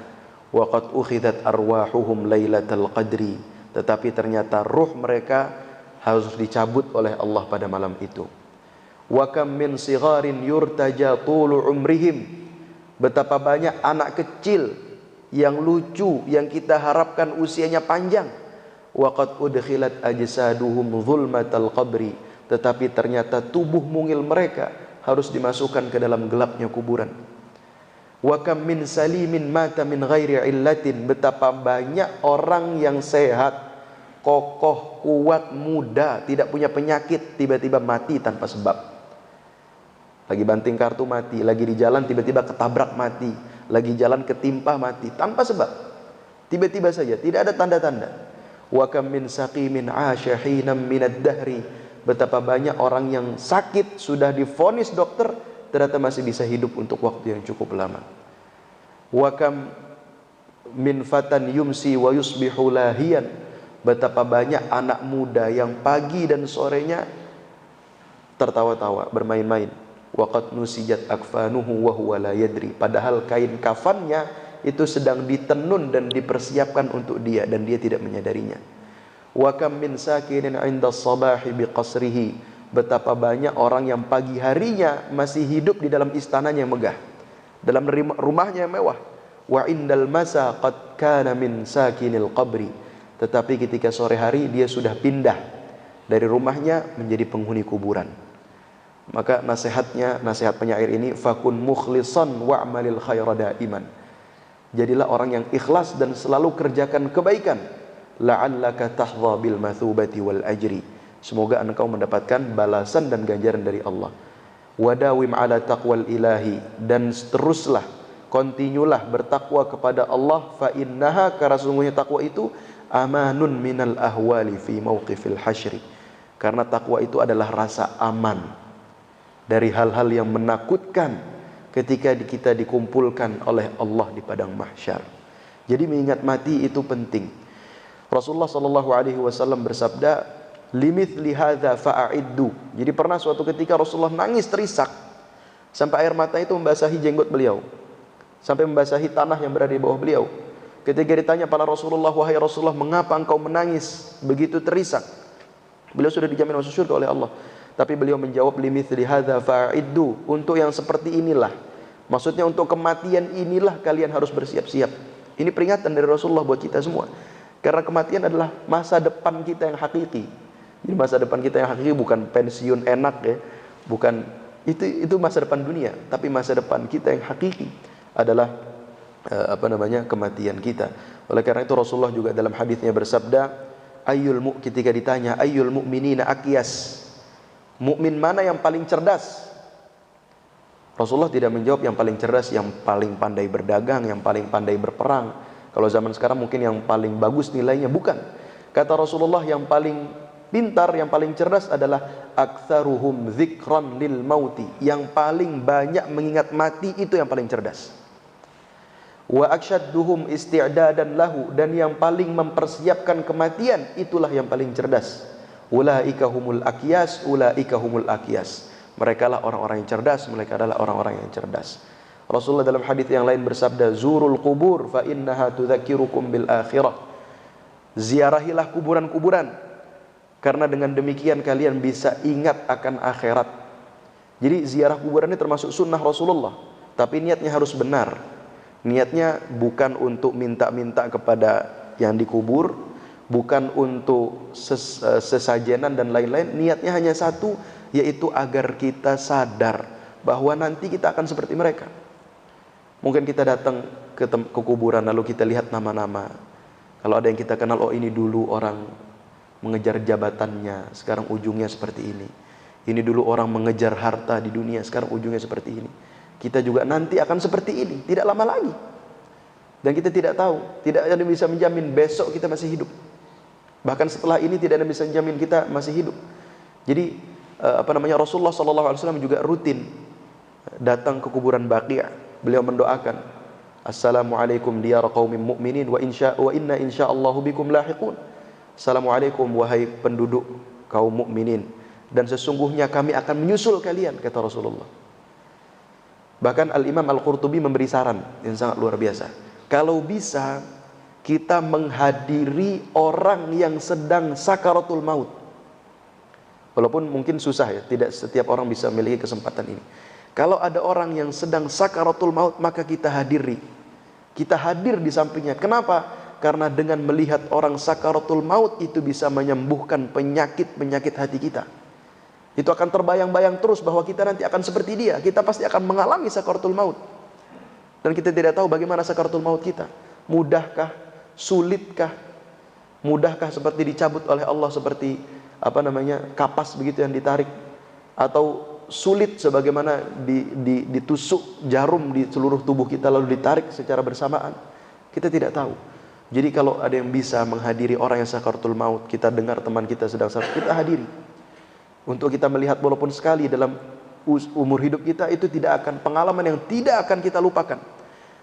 A: Wa qad ukhidat arwahuhum lailatal qadri. Tetapi ternyata ruh mereka harus dicabut oleh Allah pada malam itu. Wa kam min sigharin yurtaja tulu umrihim. Betapa banyak anak kecil yang lucu yang kita harapkan usianya panjang. Wa qad udkhilat ajsaduhum zulmatal qabri. Tetapi ternyata tubuh mungil mereka harus dimasukkan ke dalam gelapnya kuburan. Wa kam min salimin mata min ghairi illatin. Betapa banyak orang yang sehat, kokoh, kuat, muda, tidak punya penyakit, tiba-tiba mati tanpa sebab. Lagi banting kartu mati, lagi di jalan tiba-tiba ketabrak mati, lagi jalan ketimpa mati tanpa sebab. Tiba-tiba saja, tidak ada tanda-tanda. Wa kam min saqimin 'asha hinam minad dahri. Betapa banyak orang yang sakit sudah divonis dokter ternyata masih bisa hidup untuk waktu yang cukup lama. Wa kam min fatan yumsi wa yusbihu lahiyan. Betapa banyak anak muda yang pagi dan sorenya tertawa-tawa, bermain-main. Waqad nusijat akfanuhu wa huwa la yadri. Padahal kain kafannya itu sedang ditenun dan dipersiapkan untuk dia dan dia tidak menyadarinya. Wa kam min sakinin 'inda as-sabahi biqasrihi. Betapa banyak orang yang pagi harinya masih hidup di dalam istananya yang megah, dalam rumahnya yang mewah. Wa indal masa qad kana min sakinil qabri. Tetapi ketika sore hari dia sudah pindah dari rumahnya menjadi penghuni kuburan. Maka nasihat penyair ini, fakun mukhlisan wa'malil khaira daiman. Jadilah orang yang ikhlas dan selalu kerjakan kebaikan. La'allaka tahdha bil mathubati wal ajri. Semoga engkau mendapatkan balasan dan ganjaran dari Allah. Wadawim ala taqwal ilahi. Dan teruslah, kontinulah bertakwa kepada Allah. Fa innaha, karena sungguhnya takwa itu amanun minal ahwali fi mauqifil hasyri. Karena takwa itu adalah rasa aman dari hal-hal yang menakutkan ketika kita dikumpulkan oleh Allah di padang mahsyar. Jadi mengingat mati itu penting. Rasulullah SAW bersabda, limithli hadza fa'iddu. Jadi pernah suatu ketika Rasulullah nangis terisak sampai air mata itu membasahi jenggot beliau, sampai membasahi tanah yang berada di bawah beliau. Ketika ditanya pada Rasulullah, wahai Rasulullah, mengapa engkau menangis begitu terisak? Beliau sudah dijamin masuk surga oleh Allah. Tapi beliau menjawab, limithli hadza fa'iddu. Untuk yang seperti inilah, maksudnya untuk kematian inilah kalian harus bersiap-siap. Ini peringatan dari Rasulullah buat kita semua. Karena kematian adalah masa depan kita yang hakiki. Jadi masa depan kita yang hakiki bukan pensiun enak ya, bukan itu masa depan dunia, tapi masa depan kita yang hakiki adalah kematian kita. Oleh karena itu Rasulullah juga dalam hadisnya bersabda, ketika ditanya ayyul mu'minina aqyas, mukmin mana yang paling cerdas? Rasulullah tidak menjawab yang paling cerdas, yang paling pandai berdagang, yang paling pandai berperang. Kalau zaman sekarang mungkin yang paling bagus nilainya, bukan. Kata Rasulullah, yang paling pintar, yang paling cerdas adalah aktsaruhum dzikran lil mauti, yang paling banyak mengingat mati, itu yang paling cerdas. Wa aksyadduhum isti'dadan lahu, dan yang paling mempersiapkan kematian, itulah yang paling cerdas. Ulaika humul aqyas, ulaika humul aqyas. Mereka lah orang-orang yang cerdas, mereka adalah orang-orang yang cerdas. Rasulullah dalam hadis yang lain bersabda, zurul qubur fa innaha tudzakirukum bil akhirah. Ziarahilah kuburan-kuburan, karena dengan demikian kalian bisa ingat akan akhirat. Jadi ziarah kuburan ini termasuk sunnah Rasulullah, tapi niatnya harus benar. Niatnya bukan untuk minta-minta kepada yang dikubur, bukan untuk sesajenan dan lain-lain. Niatnya hanya satu, yaitu agar kita sadar bahwa nanti kita akan seperti mereka. Mungkin kita datang ke kuburan lalu kita lihat nama-nama. Kalau ada yang kita kenal, oh ini dulu orang mengejar jabatannya, sekarang ujungnya seperti ini. Ini dulu orang mengejar harta di dunia, sekarang ujungnya seperti ini. Kita juga nanti akan seperti ini, tidak lama lagi. Dan kita tidak tahu, tidak ada yang bisa menjamin besok kita masih hidup. Bahkan setelah ini tidak ada yang bisa menjamin kita masih hidup. Jadi Rasulullah SAW juga rutin datang ke kuburan Baqi'. Beliau mendoakan, assalamualaikum diyar qaumin mu'minin wa inna insyaallahu bikum lahiqun. Assalamualaikum wahai penduduk kaum mukminin, dan sesungguhnya kami akan menyusul kalian, kata Rasulullah. Bahkan Al-Imam Al-Qurtubi memberi saran yang sangat luar biasa. Kalau bisa kita menghadiri orang yang sedang sakaratul maut. Walaupun mungkin susah ya, tidak setiap orang bisa memiliki kesempatan ini. Kalau ada orang yang sedang sakaratul maut, maka kita hadiri. Kita hadir di sampingnya. Kenapa? Karena dengan melihat orang sakaratul maut itu bisa menyembuhkan penyakit-penyakit hati kita. Itu akan terbayang-bayang terus bahwa kita nanti akan seperti dia. Kita pasti akan mengalami sakaratul maut. Dan kita tidak tahu bagaimana sakaratul maut kita. Mudahkah? Sulitkah? Mudahkah seperti dicabut oleh Allah seperti kapas begitu yang ditarik? Atau sulit sebagaimana ditusuk jarum di seluruh tubuh kita lalu ditarik secara bersamaan? Kita tidak tahu. Jadi kalau ada yang bisa menghadiri orang yang sakaratul maut, kita dengar teman kita sedang sakit, kita hadiri. Untuk kita melihat walaupun sekali dalam umur hidup kita, itu tidak akan pengalaman yang tidak akan kita lupakan.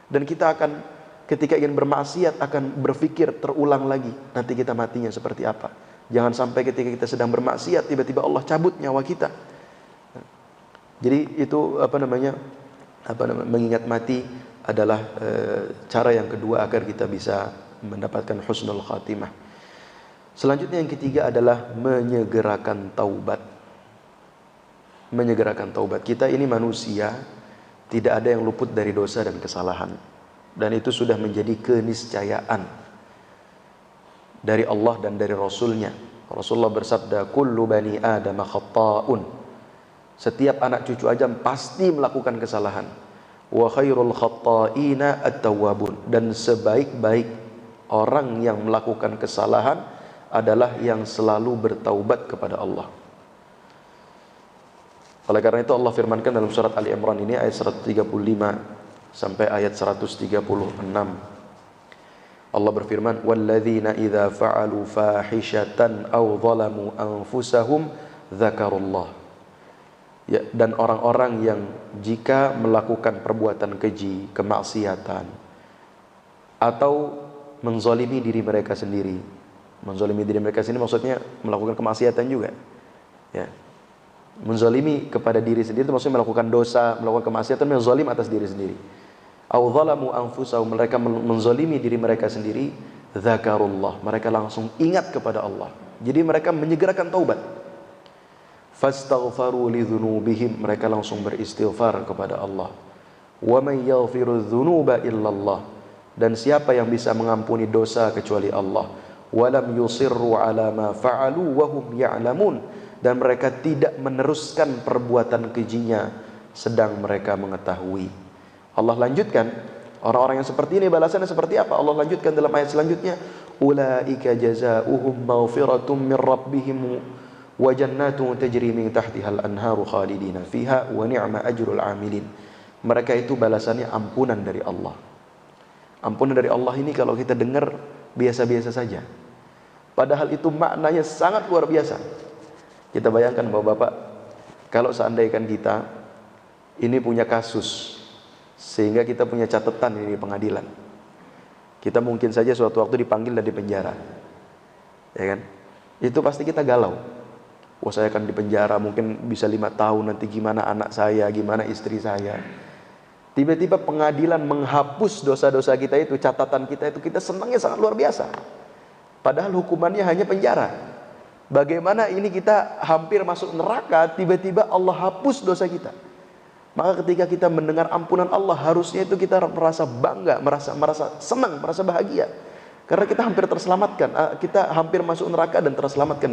A: Dan kita akan ketika ingin bermaksiat akan berpikir terulang lagi nanti kita matinya seperti apa. Jangan sampai ketika kita sedang bermaksiat tiba-tiba Allah cabut nyawa kita. Jadi itu mengingat mati adalah cara yang kedua agar kita bisa mendapatkan husnul khatimah. Selanjutnya yang ketiga adalah menyegerakan taubat. Menyegerakan taubat. Kita ini manusia, tidak ada yang luput dari dosa dan kesalahan. Dan itu sudah menjadi keniscayaan dari Allah dan dari Rasulnya. Rasulullah bersabda, kullu bani Adam khatta'un. Setiap anak cucu Adam pasti melakukan kesalahan. Wa khairul khatta'ina at-tawwabun. Dan sebaik-baik orang yang melakukan kesalahan adalah yang selalu bertaubat kepada Allah. Oleh karena itu Allah firmankan dalam surat Ali Imran ini ayat 135 sampai ayat 136. Allah berfirman, walladzina idza fa'alu fahishatan aw zalamu anfusahum dzakarullah. Ya, dan orang-orang yang jika melakukan perbuatan keji, kemaksiatan atau menzalimi diri mereka sendiri. Menzalimi diri mereka sendiri maksudnya melakukan kemaksiatan juga. Ya. Menzalimi kepada diri sendiri itu maksudnya melakukan dosa, melakukan kemaksiatan, menzalim atas diri sendiri. Au zalamu anfusahum, mereka menzalimi diri mereka sendiri, dzakarullah, mereka langsung ingat kepada Allah. Jadi mereka menyegerakan taubat. Fastaghfaru lidzunubihim, mereka langsung beristighfar kepada Allah. Wa may yaghfiru dzunuba illallah, dan siapa yang bisa mengampuni dosa kecuali Allah. Walam yusirru ala ma fa'alu wa hum ya'lamun, dan mereka tidak meneruskan perbuatan kejinya sedang mereka mengetahui. Allah lanjutkan, orang-orang yang seperti ini balasannya seperti apa? Allah lanjutkan dalam ayat selanjutnya, ulaika jazaohum maghfiratum min rabbihim wa jannatun tajri min tahtihal anharu khalidina fiha wa ni'ma ajrul amilin. Mereka itu balasannya ampunan dari Allah. Ampunan dari Allah ini kalau kita dengar biasa-biasa saja, padahal itu maknanya sangat luar biasa. Kita bayangkan Bapak-bapak, kalau seandainya kita ini punya kasus, sehingga kita punya catatan ini di pengadilan, kita mungkin saja suatu waktu dipanggil dan dipenjara, ya kan? Itu pasti kita galau. Wah, saya akan dipenjara mungkin bisa 5 tahun, nanti gimana anak saya, gimana istri saya. Tiba-tiba pengadilan menghapus dosa-dosa kita itu, catatan kita itu, kita senangnya sangat luar biasa. Padahal hukumannya hanya penjara. Bagaimana ini kita hampir masuk neraka, tiba-tiba Allah hapus dosa kita. Maka ketika kita mendengar ampunan Allah, harusnya itu kita merasa bangga, merasa senang, merasa bahagia. Karena kita hampir terselamatkan, kita hampir masuk neraka dan terselamatkan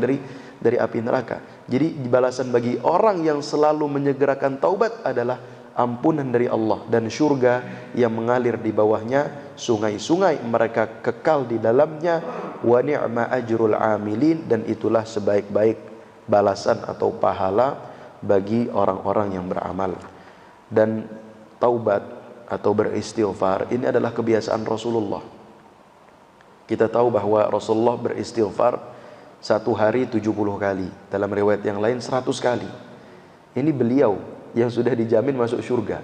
A: dari api neraka. Jadi balasan bagi orang yang selalu menyegerakan taubat adalah ampunan dari Allah dan surga yang mengalir di bawahnya, sungai-sungai mereka kekal di dalamnya, wa ni'ma ajrul amilin, dan itulah sebaik-baik balasan atau pahala bagi orang-orang yang beramal. Dan taubat atau beristighfar ini adalah kebiasaan Rasulullah. Kita tahu bahwa Rasulullah beristighfar satu hari 70 kali, dalam riwayat yang lain 100 kali. Ini beliau yang sudah dijamin masuk surga,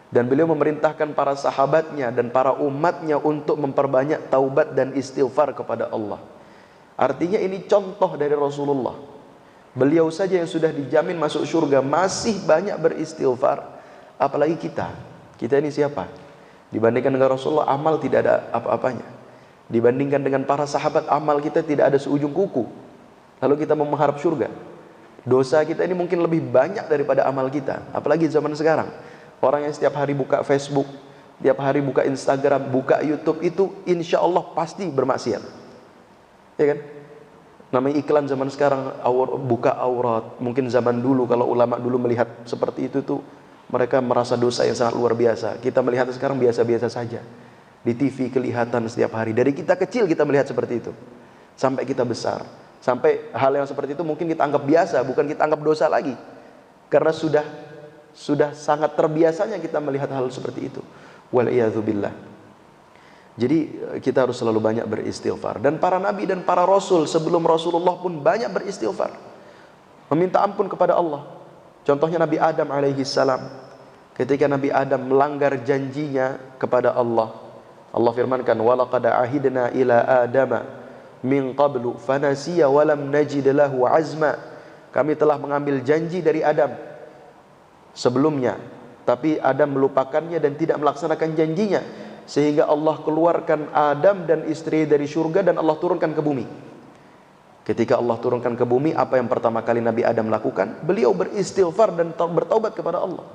A: dan beliau memerintahkan para sahabatnya dan para umatnya untuk memperbanyak taubat dan istighfar kepada Allah. Artinya ini contoh dari Rasulullah. Beliau saja yang sudah dijamin masuk surga masih banyak beristighfar, apalagi kita ini siapa? Dibandingkan dengan Rasulullah, amal tidak ada apa-apanya. Dibandingkan dengan para sahabat, amal kita tidak ada seujung kuku. Lalu kita mau mengharap surga. Dosa kita ini mungkin lebih banyak daripada amal kita. Apalagi zaman sekarang, orang yang setiap hari buka Facebook, setiap hari buka Instagram, buka YouTube, itu insya Allah pasti bermaksiat, ya kan? Namanya iklan zaman sekarang, buka aurat. Mungkin zaman dulu kalau ulama dulu melihat seperti itu tuh, mereka merasa dosa yang sangat luar biasa. Kita melihat sekarang biasa-biasa saja. Di TV kelihatan setiap hari. Dari kita kecil kita melihat seperti itu, sampai kita besar, sampai hal yang seperti itu mungkin kita anggap biasa, bukan kita anggap dosa lagi, karena sudah sangat terbiasanya kita melihat hal seperti itu. Wal'iyadzubillah. Jadi kita harus selalu banyak beristighfar. Dan para nabi dan para rasul sebelum Rasulullah pun banyak beristighfar, meminta ampun kepada Allah. Contohnya Nabi Adam alaihi salam. Ketika Nabi Adam melanggar janjinya kepada Allah, Allah firmankan, walaqad ahidna ila adama min qablu fanasiya walam najid lahu azma. Kami telah mengambil janji dari Adam sebelumnya, tapi Adam melupakannya dan tidak melaksanakan janjinya, sehingga Allah keluarkan Adam dan istri dari surga dan Allah turunkan ke bumi. Ketika Allah turunkan ke bumi, apa yang pertama kali Nabi Adam lakukan? Beliau beristighfar dan bertaubat kepada Allah.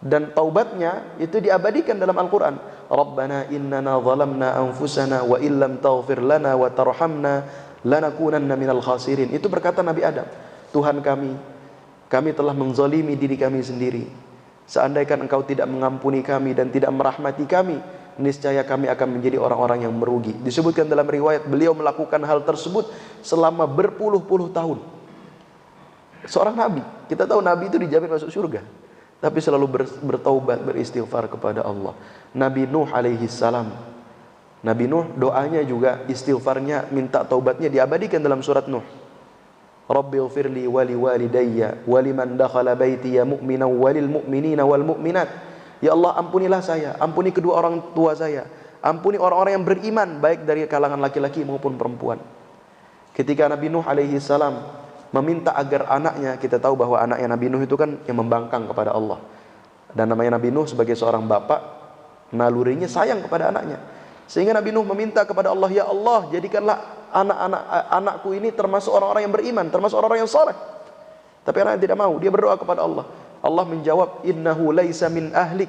A: Dan taubatnya itu diabadikan dalam Al-Quran. Rabbana innana zalamna anfusana wa illam taghfir lana wa tarhamna lanakunanna minal khasirin. Itu berkata Nabi Adam, Tuhan kami telah menzalimi diri kami sendiri. Seandainya Engkau tidak mengampuni kami dan tidak merahmati kami, niscaya kami akan menjadi orang-orang yang merugi. Disebutkan dalam riwayat, beliau melakukan hal tersebut selama berpuluh-puluh tahun. Seorang Nabi, kita tahu Nabi itu dijamin masuk surga, tapi selalu bertaubat, beristighfar kepada Allah. Nabi Nuh alaihi salam, Nabi Nuh doanya juga, istighfarnya, minta taubatnya diabadikan dalam surat Nuh. Rabbighfirli wali walidayya waliman dakhala baitiya mu'minan walil mu'minina wal mu'minat. Ya Allah, ampunilah saya, ampuni kedua orang tua saya, ampuni orang-orang yang beriman, baik dari kalangan laki-laki maupun perempuan. Ketika Nabi Nuh alaihi salam meminta agar anaknya, kita tahu bahwa anaknya Nabi Nuh itu kan yang membangkang kepada Allah. Dan namanya Nabi Nuh sebagai seorang bapak, nalurinya sayang kepada anaknya. Sehingga Nabi Nuh meminta kepada Allah, ya Allah, jadikanlah anakku ini termasuk orang-orang yang beriman, termasuk orang-orang yang saleh. Tapi anaknya tidak mau, dia berdoa kepada Allah. Allah menjawab, innahu laisa min ahlik.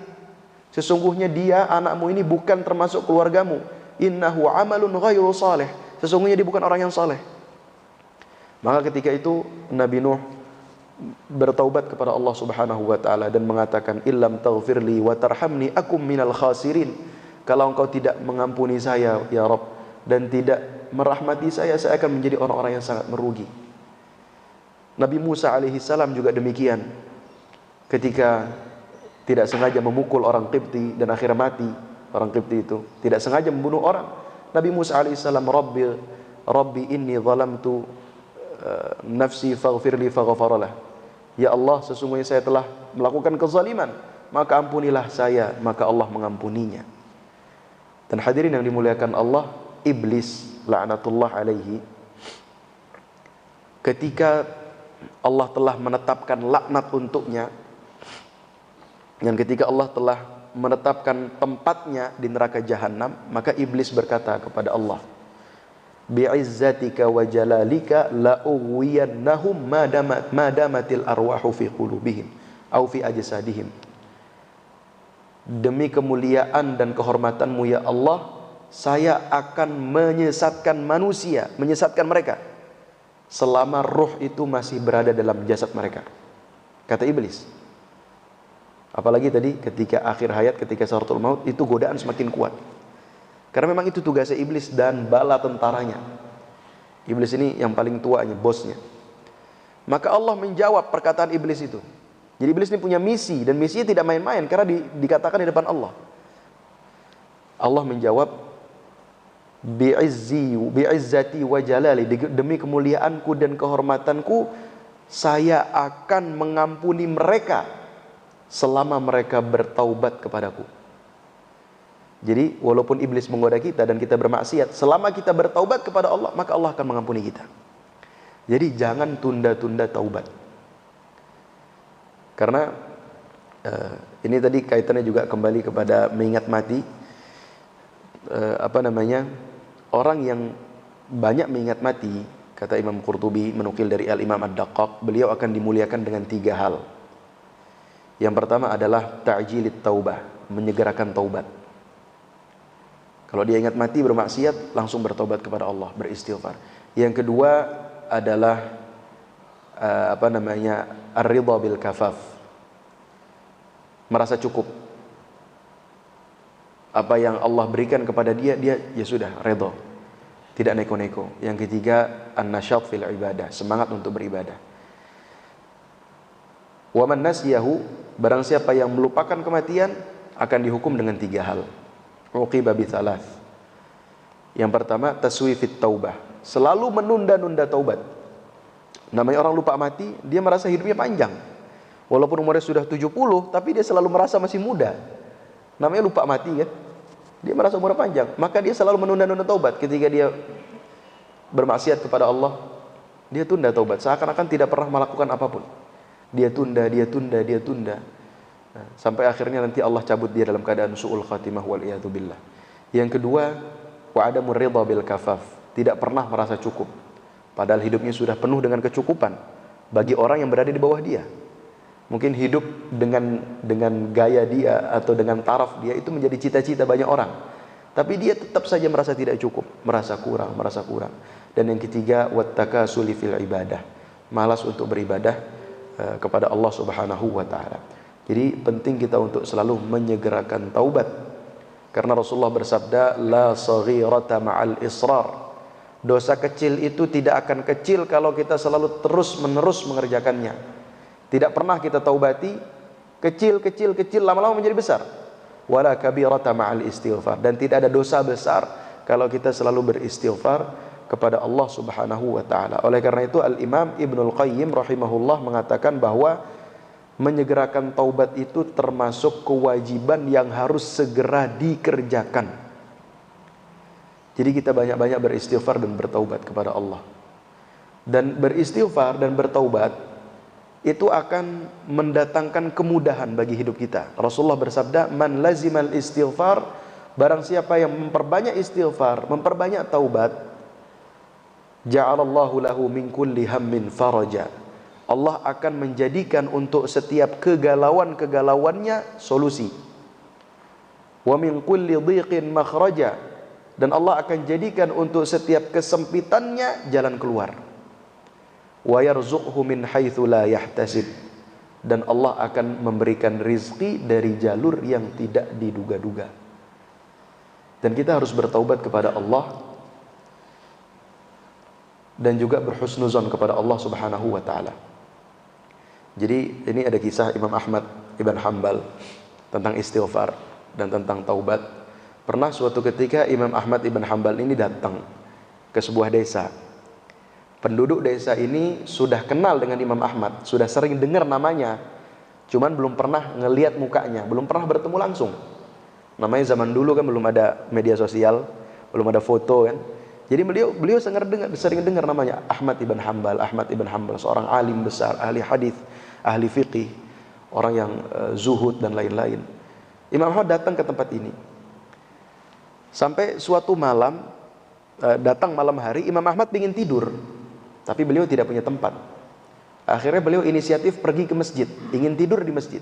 A: Sesungguhnya dia, anakmu ini bukan termasuk keluargamu. Innahu amalun ghairu saleh. Sesungguhnya dia bukan orang yang saleh. Maka ketika itu Nabi Nuh bertaubat kepada Allah Subhanahu wa taala dan mengatakan, illam taghfirli wa tarhamni akum minal khasirin. Kalau Engkau tidak mengampuni saya ya Rabb dan tidak merahmati saya akan menjadi orang-orang yang sangat merugi. Nabi Musa alaihi salam juga demikian. Ketika tidak sengaja memukul orang Qibti dan akhirnya mati, orang Qibti itu tidak sengaja membunuh orang, Nabi Musa alaihi salam, Rabbi inni zalamtu nafsi faghfirli faghfaralah. Ya Allah, sesungguhnya saya telah melakukan kezaliman, maka ampunilah saya, maka Allah mengampuninya. Dan hadirin yang dimuliakan Allah, iblis laknatullah alaihi, ketika Allah telah menetapkan laknat untuknya, dan ketika Allah telah menetapkan tempatnya di neraka jahanam, maka iblis berkata kepada Allah, bi'izzatika wa jalalika la'uwiyannahum madamatil arwahu fi qulubihim au fi ajsadihim. Demi kemuliaan dan kehormatanmu ya Allah, saya akan menyesatkan manusia, menyesatkan mereka selama ruh itu masih berada dalam jasad mereka, kata iblis. Apalagi tadi ketika akhir hayat, ketika sakaratul maut, itu godaan semakin kuat. Karena memang itu tugasnya iblis dan bala tentaranya. Iblis ini yang paling tuanya, bosnya. Maka Allah menjawab perkataan iblis itu. Jadi iblis ini punya misi, dan misinya tidak main-main, karena dikatakan di depan Allah. Allah menjawab, bi'izzati wa jalali, demi kemuliaanku dan kehormatanku, saya akan mengampuni mereka selama mereka bertaubat kepadaku. Jadi walaupun iblis menggoda kita dan kita bermaksiat, selama kita bertaubat kepada Allah, maka Allah akan mengampuni kita. Jadi jangan tunda-tunda taubat. Karena ini tadi kaitannya juga kembali kepada mengingat mati. Orang yang banyak mengingat mati, kata Imam Qurtubi menukil dari Al-Imam Ad-Daqqaq, beliau akan dimuliakan dengan 3 hal. Yang pertama adalah ta'jilit taubah, menyegerakan taubat. Kalau dia ingat mati bermaksiat, langsung bertobat kepada Allah, beristighfar. Yang kedua adalah ar-ridha bil kafaf, merasa cukup. Apa yang Allah berikan kepada dia ya sudah, redha, tidak neko-neko. Yang ketiga, an-nasyat fil ibadah, semangat untuk beribadah. Wa man nasiyahu, barang siapa yang melupakan kematian akan dihukum dengan 3 hal. Uqiba bi thalath. Yang pertama, taswifit taubah, selalu menunda-nunda taubat. Namanya orang lupa mati, dia merasa hidupnya panjang. Walaupun umurnya sudah 70, tapi dia selalu merasa masih muda. Namanya lupa mati kan? Dia merasa umur panjang, maka dia selalu menunda-nunda taubat. Ketika dia bermaksiat kepada Allah, dia tunda taubat, seakan-akan tidak pernah melakukan apapun. Dia tunda. Nah, sampai akhirnya nanti Allah cabut dia dalam keadaan su'ul khatimah wal iyadu billah. Yang kedua, wa adamur ridha bil kafaf, tidak pernah merasa cukup, padahal hidupnya sudah penuh dengan kecukupan bagi orang yang berada di bawah dia. Mungkin hidup dengan gaya dia atau dengan taraf dia itu menjadi cita-cita banyak orang, tapi dia tetap saja merasa tidak cukup, merasa kurang. Dan yang ketiga, wattakasuli fil ibadah, malas untuk beribadah kepada Allah Subhanahu wa taala. Jadi penting kita untuk selalu menyegerakan taubat, karena Rasulullah bersabda, la saghirata ma'al israr, dosa kecil itu tidak akan kecil kalau kita selalu terus-menerus mengerjakannya. Tidak pernah kita taubati, kecil, lama-lama menjadi besar. Wala kabirata ma'al istighfar, dan tidak ada dosa besar kalau kita selalu beristighfar kepada Allah Subhanahu wa taala. Oleh karena itu Al-Imam Ibnul Qayyim rahimahullah mengatakan bahwa menyegerakan taubat itu termasuk kewajiban yang harus segera dikerjakan. Jadi kita banyak-banyak beristighfar dan bertaubat kepada Allah. Dan beristighfar dan bertaubat itu akan mendatangkan kemudahan bagi hidup kita. Rasulullah bersabda, man lazimal istighfar, barang siapa yang memperbanyak istighfar, memperbanyak taubat, ja'alallahu lahu min kulli hammin faraja, Allah akan menjadikan untuk setiap kegalauannya solusi. Wa min kulli dhiqin makhraja, dan Allah akan jadikan untuk setiap kesempitannya jalan keluar. Wa yarzuqhu min haitsu la yahtasib, dan Allah akan memberikan rizki dari jalur yang tidak diduga-duga. Dan kita harus bertaubat kepada Allah dan juga berhusnuzon kepada Allah Subhanahu wa taala. Jadi ini ada kisah Imam Ahmad ibn Hanbal tentang istighfar dan tentang taubat. Pernah suatu ketika Imam Ahmad ibn Hanbal ini datang ke sebuah desa. Penduduk desa ini sudah kenal dengan Imam Ahmad, sudah sering dengar namanya, cuman belum pernah ngelihat mukanya, belum pernah bertemu langsung. Namanya zaman dulu kan belum ada media sosial, belum ada foto kan. Jadi beliau sering dengar namanya Ahmad ibn Hanbal, seorang alim besar, ahli hadis, ahli fiqih, orang yang zuhud dan lain-lain. Imam Ahmad datang ke tempat ini. Sampai suatu malam, datang malam hari, Imam Ahmad ingin tidur, tapi beliau tidak punya tempat. Akhirnya beliau inisiatif pergi ke masjid, ingin tidur di masjid.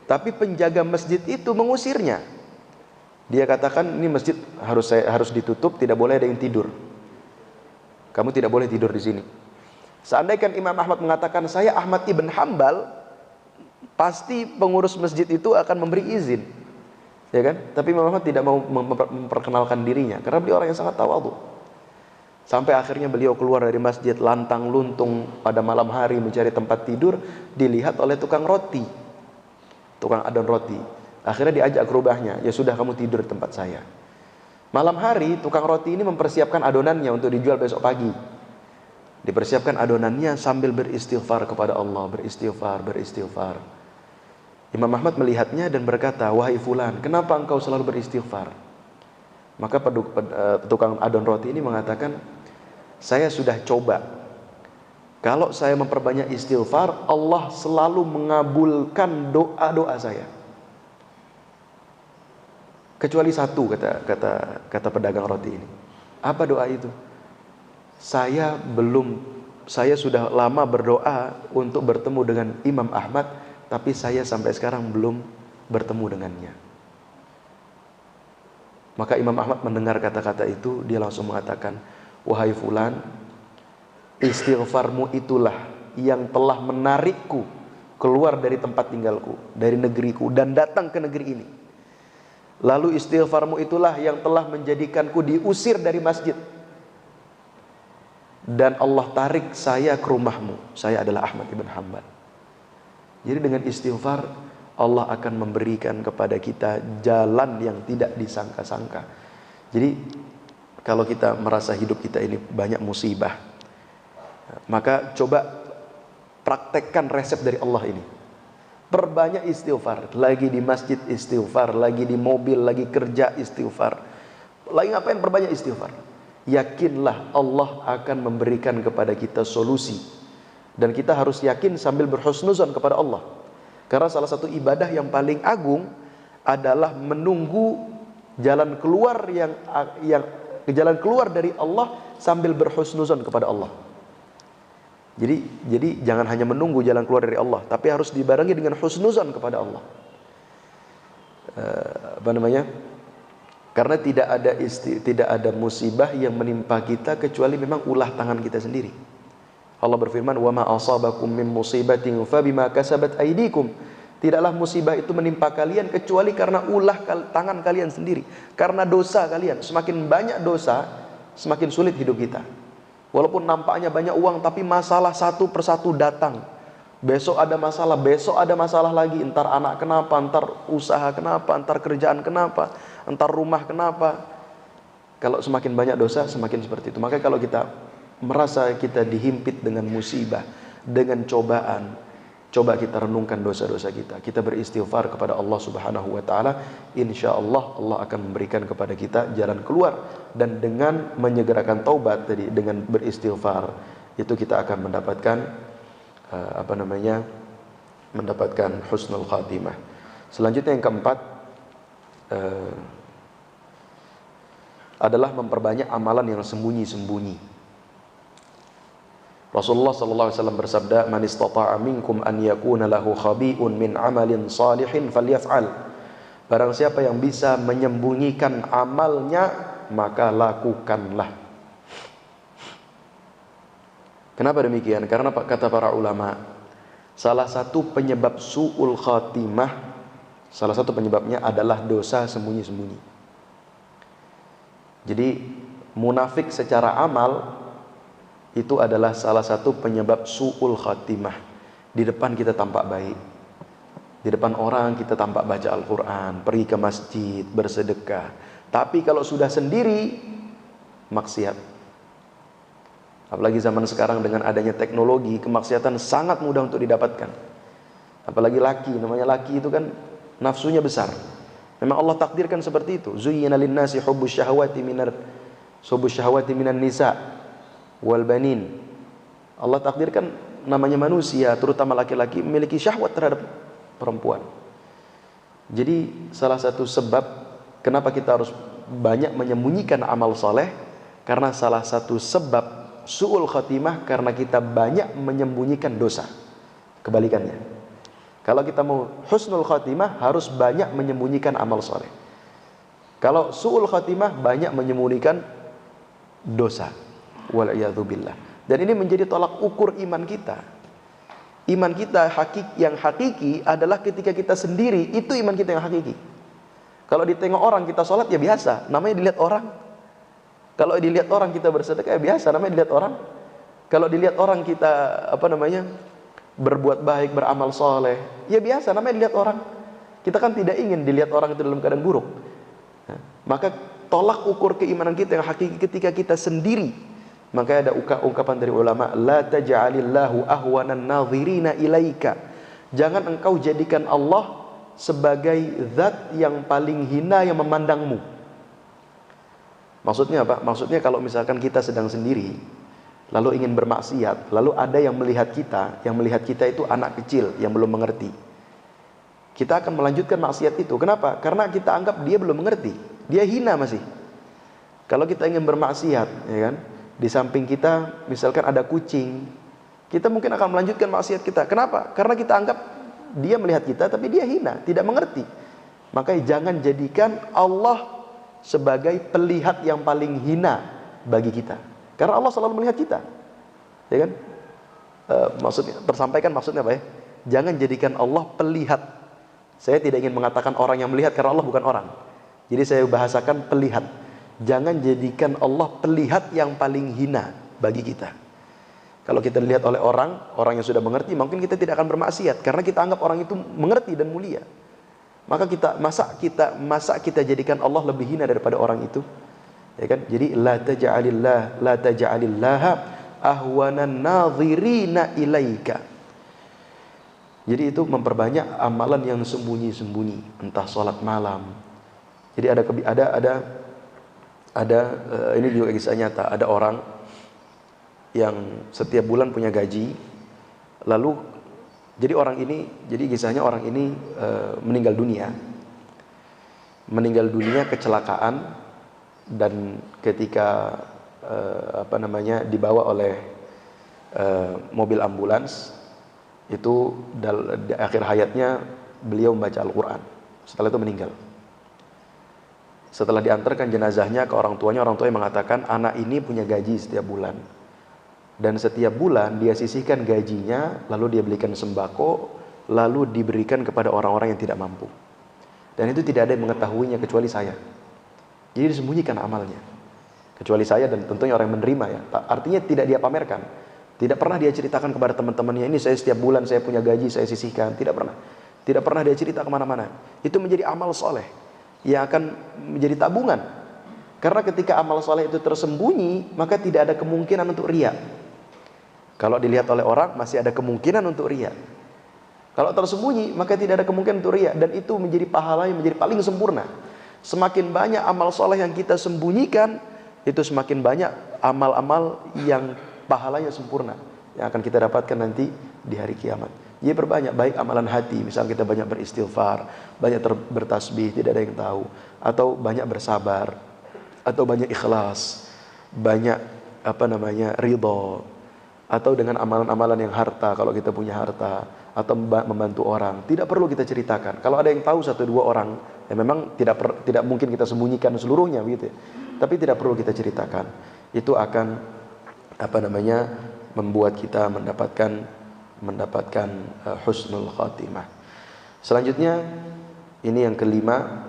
A: Tapi penjaga masjid itu mengusirnya. Dia katakan, ini masjid harus ditutup, tidak boleh ada yang tidur. Kamu tidak boleh tidur di sini. Seandainya Imam Ahmad mengatakan, saya Ahmad ibn Hanbal, pasti pengurus masjid itu akan memberi izin, ya kan? Tapi Imam Ahmad tidak mau memperkenalkan dirinya, karena beliau orang yang sangat tawadhu. Sampai akhirnya beliau keluar dari masjid lantang luntung pada malam hari mencari tempat tidur, dilihat oleh tukang roti, tukang adon roti. Akhirnya diajak ke rumahnya, ya sudah kamu tidur di tempat saya. Malam hari tukang roti ini mempersiapkan adonannya untuk dijual besok pagi. Dipersiapkan adonannya sambil beristighfar kepada Allah, beristighfar. Imam Ahmad melihatnya dan berkata, wahai fulan, kenapa engkau selalu beristighfar? Maka tukang adon roti ini mengatakan, saya sudah coba, kalau saya memperbanyak istighfar, Allah selalu mengabulkan doa-doa saya. Kecuali satu, kata pedagang roti ini. Apa doa itu? Saya sudah lama berdoa untuk bertemu dengan Imam Ahmad, tapi saya sampai sekarang belum bertemu dengannya. Maka Imam Ahmad mendengar kata-kata itu, dia langsung mengatakan, wahai fulan, istighfarmu itulah yang telah menarikku keluar dari tempat tinggalku, dari negeriku, dan datang ke negeri ini. Lalu istighfarmu itulah yang telah menjadikanku diusir dari masjid, dan Allah tarik saya ke rumahmu. Saya adalah Ahmad ibn Hanbal. Jadi dengan istighfar, Allah akan memberikan kepada kita jalan yang tidak disangka-sangka. Jadi kalau kita merasa hidup kita ini banyak musibah, maka coba praktekkan resep dari Allah ini. Perbanyak istighfar. Lagi di masjid istighfar, lagi di mobil, lagi kerja istighfar. Lagi ngapain perbanyak istighfar. Yakinlah Allah akan memberikan kepada kita solusi. Dan kita harus yakin sambil berhusnuzan kepada Allah. Karena salah satu ibadah yang paling agung adalah menunggu jalan keluar yang jalan keluar dari Allah sambil berhusnuzan kepada Allah. Jadi jangan hanya menunggu jalan keluar dari Allah, tapi harus dibarengi dengan husnuzan kepada Allah. Karena tidak ada musibah yang menimpa kita kecuali memang ulah tangan kita sendiri. Allah berfirman, "Wa ma asabakum min musibatin fa bima kasabat aydikum." Tidaklah musibah itu menimpa kalian kecuali karena ulah tangan kalian sendiri, karena dosa kalian. Semakin banyak dosa, semakin sulit hidup kita. Walaupun nampaknya banyak uang, tapi masalah satu persatu datang. Besok ada masalah lagi. Entar anak kenapa, entar usaha kenapa, entar kerjaan kenapa, entar rumah kenapa. Kalau semakin banyak dosa, semakin seperti itu. Maka kalau kita merasa kita dihimpit dengan musibah, dengan cobaan, coba kita renungkan dosa-dosa kita. Kita beristighfar kepada Allah Subhanahu wa taala. Insyaallah Allah akan memberikan kepada kita jalan keluar, dan dengan menyegerakan taubat tadi, dengan beristighfar, itu kita akan mendapatkan mendapatkan husnul khatimah. Selanjutnya yang keempat adalah memperbanyak amalan yang sembunyi-sembunyi. Rasulullah sallallahu alaihi wasallam bersabda, "Man istata'a minkum an yakuna lahu khabi'un min 'amalin salihin falyaf'al." Barang siapa yang bisa menyembunyikan amalnya, maka lakukanlah. Kenapa demikian? Karena kata para ulama, salah satu penyebab su'ul khatimah, salah satu penyebabnya adalah dosa sembunyi-sembunyi. Jadi munafik secara amal itu adalah salah satu penyebab su'ul khatimah. Di depan kita tampak baik, di depan orang kita tampak baca Al-Quran, pergi ke masjid, bersedekah. Tapi kalau sudah sendiri, maksiat. Apalagi zaman sekarang dengan adanya teknologi, kemaksiatan sangat mudah untuk didapatkan. Apalagi laki, namanya laki itu kan nafsunya besar. Memang Allah takdirkan seperti itu. Zuyyina lin-nasi hubbus syahawati minan nisa wal banin. Allah takdirkan namanya manusia, terutama laki-laki, memiliki syahwat terhadap perempuan. Jadi salah satu sebab kenapa kita harus banyak menyembunyikan amal soleh, karena salah satu sebab su'ul khatimah karena kita banyak menyembunyikan dosa. Kebalikannya, kalau kita mau husnul khatimah harus banyak menyembunyikan amal soleh. Kalau su'ul khatimah banyak menyembunyikan dosa. Wal'iyadzubillah. Dan ini menjadi tolak ukur iman kita. Iman kita yang hakiki adalah ketika kita sendiri, itu iman kita yang hakiki. Kalau ditengok orang kita sholat ya biasa, namanya dilihat orang. Kalau dilihat orang kita bersedekah ya biasa, namanya dilihat orang. Kalau dilihat orang kita berbuat baik, beramal soleh, ya biasa, namanya dilihat orang. Kita kan tidak ingin dilihat orang itu dalam keadaan buruk. Maka tolak ukur keimanan kita yang hakiki ketika kita sendiri. Maka ada ungkapan dari ulama, la taj'alillahu ahwanan nadhirina ilaika. Jangan engkau jadikan Allah sebagai zat yang paling hina yang memandangmu. Maksudnya apa? Maksudnya kalau misalkan kita sedang sendiri, lalu ingin bermaksiat, lalu ada yang melihat kita itu anak kecil yang belum mengerti. Kita akan melanjutkan maksiat itu. Kenapa? Karena kita anggap dia belum mengerti, dia hina masih. Kalau kita ingin bermaksiat, ya kan? Di samping kita misalkan ada kucing, kita mungkin akan melanjutkan maksiat kita. Kenapa? Karena kita anggap dia melihat kita tapi dia hina, tidak mengerti. Maka jangan jadikan Allah sebagai pelihat yang paling hina bagi kita. Karena Allah selalu melihat kita, ya kan? Maksudnya tersampaikan maksudnya apa ya? Jangan jadikan Allah pelihat. Saya tidak ingin mengatakan orang yang melihat karena Allah bukan orang. Jadi saya bahasakan pelihat. Jangan jadikan Allah pelihat yang paling hina bagi kita. Kalau kita dilihat oleh orang yang sudah mengerti, mungkin kita tidak akan bermaksiat karena kita anggap orang itu mengerti dan mulia. Maka masa kita jadikan Allah lebih hina daripada orang itu? Ya kan? Jadi la taj'alillaha ahwanan nadhirina ilaika. Jadi itu memperbanyak amalan yang sembunyi-sembunyi, entah sholat malam. Jadi ini juga kisah nyata. Ada orang yang setiap bulan punya gaji, lalu jadi kisahnya orang ini meninggal dunia kecelakaan, dan ketika dibawa oleh mobil ambulans itu, di akhir hayatnya beliau membaca Al-Quran. Setelah itu meninggal. Setelah diantarkan jenazahnya ke orang tuanya mengatakan, anak ini punya gaji setiap bulan, dan setiap bulan dia sisihkan gajinya, lalu dia belikan sembako, lalu diberikan kepada orang-orang yang tidak mampu, dan itu tidak ada yang mengetahuinya kecuali saya. Jadi disembunyikan amalnya, kecuali saya dan tentunya orang yang menerima ya. Artinya tidak dia pamerkan, tidak pernah dia ceritakan kepada teman-temannya, ini saya setiap bulan saya punya gaji, saya sisihkan. Tidak pernah dia cerita kemana-mana. Itu menjadi amal soleh yang akan menjadi tabungan. Karena ketika amal soleh itu tersembunyi, maka tidak ada kemungkinan untuk riya. Kalau dilihat oleh orang, masih ada kemungkinan untuk riya. Kalau tersembunyi, maka tidak ada kemungkinan untuk riya. Dan itu menjadi pahala yang menjadi paling sempurna. Semakin banyak amal soleh yang kita sembunyikan, itu semakin banyak amal-amal yang pahalanya sempurna, yang akan kita dapatkan nanti di hari kiamat. Jadi berbanyak, baik amalan hati, misalnya kita banyak beristighfar, banyak bertasbih, tidak ada yang tahu, atau banyak bersabar, atau banyak ikhlas, banyak ridho, atau dengan amalan-amalan yang harta, kalau kita punya harta, atau membantu orang, tidak perlu kita ceritakan. Kalau ada yang tahu 1-2 orang, ya memang tidak mungkin kita sembunyikan seluruhnya begitu ya. Tapi tidak perlu kita ceritakan. Itu akan membuat kita mendapatkan husnul khatimah. Selanjutnya, ini yang kelima,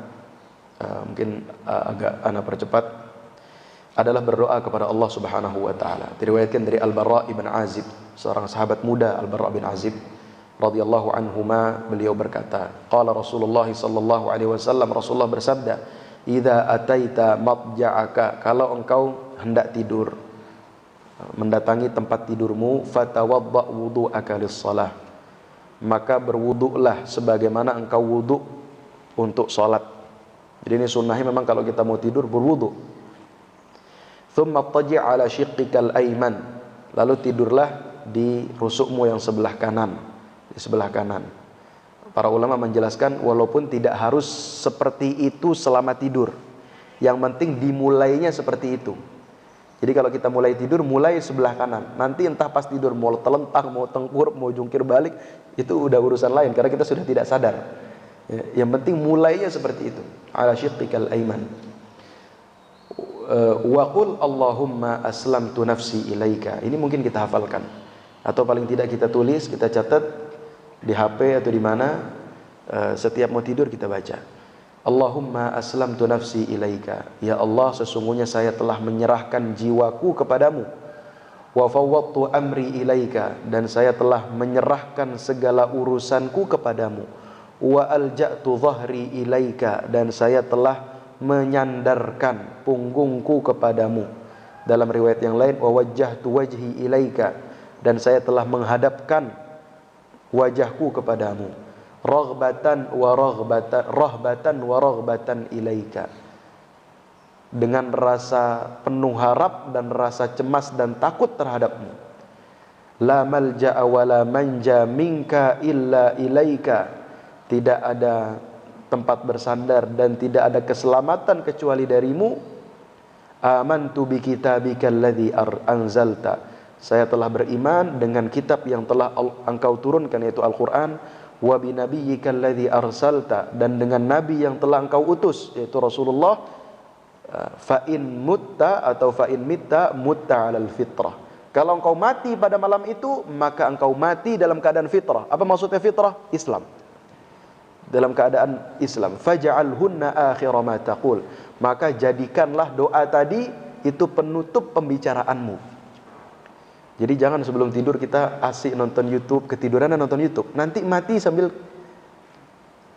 A: mungkin agak ana percepat, adalah berdoa kepada Allah Subhanahu wa taala. Diriwayatkan dari Al-Bara' bin Azib, seorang sahabat muda, Al-Bara' bin Azib radhiyallahu anhuma, beliau berkata, qala Rasulullah sallallahu alaihi wasallam, Rasulullah bersabda, idza ataita madja'aka, kalau engkau hendak tidur, mendatangi tempat tidurmu, fatawadda wudu'aka lis-shalah, maka berwuduklah sebagaimana engkau wuduk untuk salat. Jadi ini sunnahnya memang kalau kita mau tidur berwuduk. Thumma taji' ala shiqqikal ayman, lalu tidurlah di rusukmu yang sebelah kanan, di sebelah kanan. Para ulama menjelaskan walaupun tidak harus seperti itu selama tidur, yang penting dimulainya seperti itu. Jadi kalau kita mulai tidur, mulai sebelah kanan. Nanti entah pas tidur mau telentang, mau tengkur, mau jungkir balik, itu udah urusan lain karena kita sudah tidak sadar. Yang penting mulainya seperti itu. Ala shiqqikal ayman. Wa qul Allahumma aslamtu nafsi ilaika. Ini mungkin kita hafalkan, atau paling tidak kita tulis, kita catat di HP atau di mana, setiap mau tidur kita baca. Allahumma aslamtu nafsi ilaika. Ya Allah, sesungguhnya saya telah menyerahkan jiwaku kepadamu. Wa fawwadtu amri ilaika, dan saya telah menyerahkan segala urusanku kepadamu. Wa alja'tu dhahri ilaika, dan saya telah menyandarkan punggungku kepadamu. Dalam riwayat yang lain, wa wajjahtu wajhi ilaika, dan saya telah menghadapkan wajahku kepadamu. Rahbatan wa raghbatan ilaika, dengan rasa penuh harap dan rasa cemas dan takut terhadapmu. La malja'a wa la manja minka illa ilaika, tidak ada tempat bersandar dan tidak ada keselamatan kecuali darimu. Amantu bi kitabika alladhi anzalta, saya telah beriman dengan kitab yang telah engkau turunkan, yaitu Al-Quran. Wa bi nabiyyika alladhi arsalta, dan dengan nabi yang telah engkau utus, yaitu Rasulullah. Fa in mutta atau fa in mitta mutta 'alal fitrah, kalau engkau mati pada malam itu, maka engkau mati dalam keadaan fitrah. Apa maksudnya fitrah? Islam, dalam keadaan Islam. Faj'alhunna akhira ma taqul, maka jadikanlah doa tadi itu penutup pembicaraanmu. Jadi jangan sebelum tidur kita asik nonton YouTube, ketiduran dan nonton YouTube. Nanti mati sambil,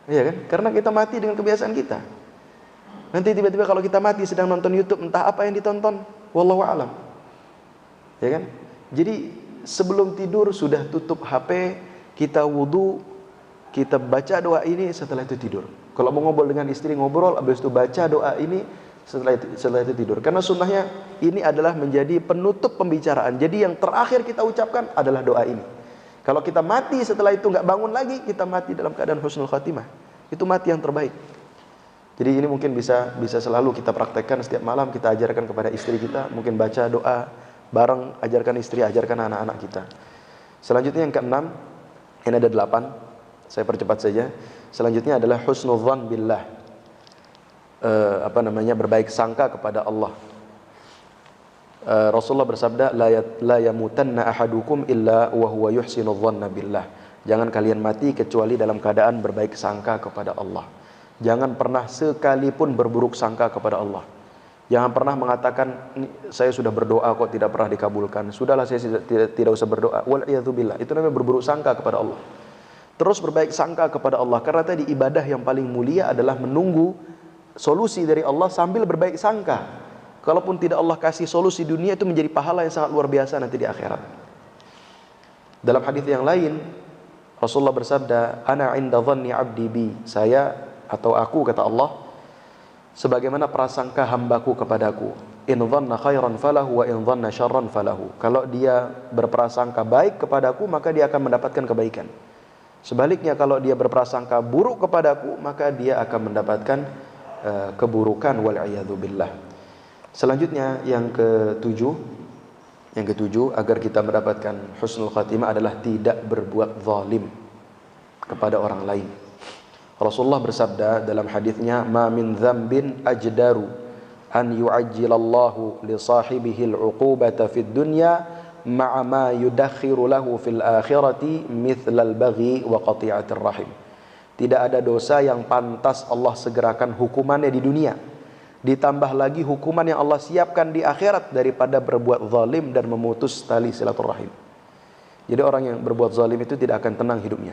A: iya kan? Karena kita mati dengan kebiasaan kita. Nanti tiba-tiba kalau kita mati sedang nonton YouTube, entah apa yang ditonton, wallahu a'lam. Ya kan? Jadi sebelum tidur sudah tutup HP, kita wudu, kita baca doa ini, setelah itu tidur. Kalau mau ngobrol dengan istri, ngobrol, habis itu baca doa ini, setelah itu tidur. Karena sunnahnya ini adalah menjadi penutup pembicaraan. Jadi yang terakhir kita ucapkan adalah doa ini. Kalau kita mati setelah itu nggak bangun lagi, kita mati dalam keadaan husnul khatimah. Itu mati yang terbaik. Jadi ini mungkin bisa selalu kita praktekkan setiap malam, kita ajarkan kepada istri kita, mungkin baca doa bareng, ajarkan istri, ajarkan anak-anak kita. Selanjutnya yang keenam, ini ada 8, saya percepat saja. Selanjutnya adalah husnudzan billah, berbaik sangka kepada Allah. Rasulullah bersabda, la yamutanna ahadukum illa wa huwa yuhsinudzanna billah. Jangan kalian mati kecuali dalam keadaan berbaik sangka kepada Allah. Jangan pernah sekalipun berburuk sangka kepada Allah. Jangan pernah mengatakan, saya sudah berdoa kok tidak pernah dikabulkan. Sudahlah, saya tidak usah berdoa. Wal'iyadzubillah. Itu namanya berburuk sangka kepada Allah. Terus berbaik sangka kepada Allah. Karena tadi ibadah yang paling mulia adalah menunggu solusi dari Allah sambil berbaik sangka. Kalaupun tidak Allah kasih solusi dunia, itu menjadi pahala yang sangat luar biasa nanti di akhirat. Dalam hadis yang lain, Rasulullah bersabda, ana inda dhanni abdi bi. Saya atau aku, kata Allah, sebagaimana prasangka hambaku kepadaku. In dhanna khairan falahu wa in dhanna syarran falahu. Kalau dia berprasangka baik kepadaku, maka dia akan mendapatkan kebaikan. Sebaliknya kalau dia berprasangka buruk kepadaku, maka dia akan mendapatkan keburukan, wal'iyadzu billah. Selanjutnya yang ketujuh, agar kita mendapatkan husnul khatimah adalah tidak berbuat zalim kepada orang lain. Rasulullah bersabda dalam hadisnya, ma min dzambin ajdaru an yu'ajjilallahu li sahibihi al-'uqubata fid dunya ma'a ma yudakhiru lahu fil akhirati mithlal baghi wa qati'atir rahim. Tidak ada dosa yang pantas Allah segerakan hukumannya di dunia, ditambah lagi hukuman yang Allah siapkan di akhirat daripada berbuat zalim dan memutus tali silaturahim. Jadi orang yang berbuat zalim itu tidak akan tenang hidupnya,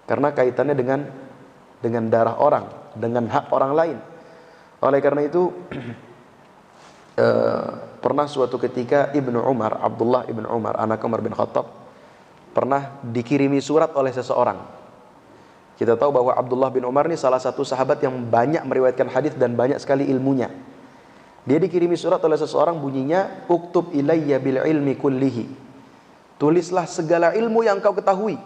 A: karena kaitannya dengan darah orang, dengan hak orang lain. Oleh karena itu pernah suatu ketika Abdullah ibn Umar, anak Umar bin Khattab, pernah dikirimi surat oleh seseorang. Kita tahu bahwa Abdullah bin Umar ini salah satu sahabat yang banyak meriwayatkan hadis dan banyak sekali ilmunya. Dia dikirimi surat oleh seseorang, bunyinya, uktub ilayya bil ilmi kullihi. Tulislah segala ilmu yang kau ketahui.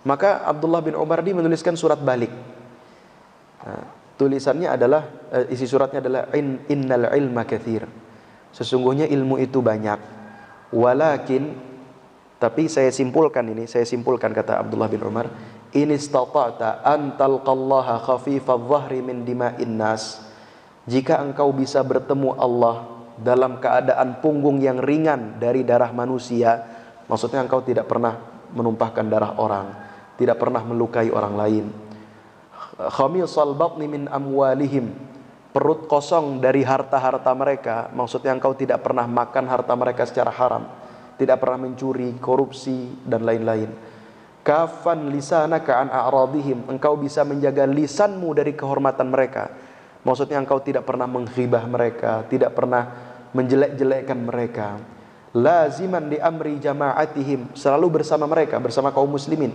A: Maka Abdullah bin Umar ini menuliskan surat balik. Tulisannya adalah, isi suratnya adalah, innal ilma katsir. Sesungguhnya ilmu itu banyak. Walakin, tapi saya simpulkan kata Abdullah bin Umar, in istata'ta an talqallaha khafifadh dhahri min dima'in nas. Jika engkau bisa bertemu Allah dalam keadaan punggung yang ringan dari darah manusia, maksudnya engkau tidak pernah menumpahkan darah orang, tidak pernah melukai orang lain. Khamisal batni min amwalihim, perut kosong dari harta-harta mereka, maksudnya engkau tidak pernah makan harta mereka secara haram, tidak pernah mencuri, korupsi dan lain-lain. Kafan lisanaka an a'radihim, engkau bisa menjaga lisanmu dari kehormatan mereka, maksudnya engkau tidak pernah menghibah mereka, tidak pernah menjelek-jelekkan mereka. Laziman di amri jama'atihim, selalu bersama mereka, bersama kaum muslimin.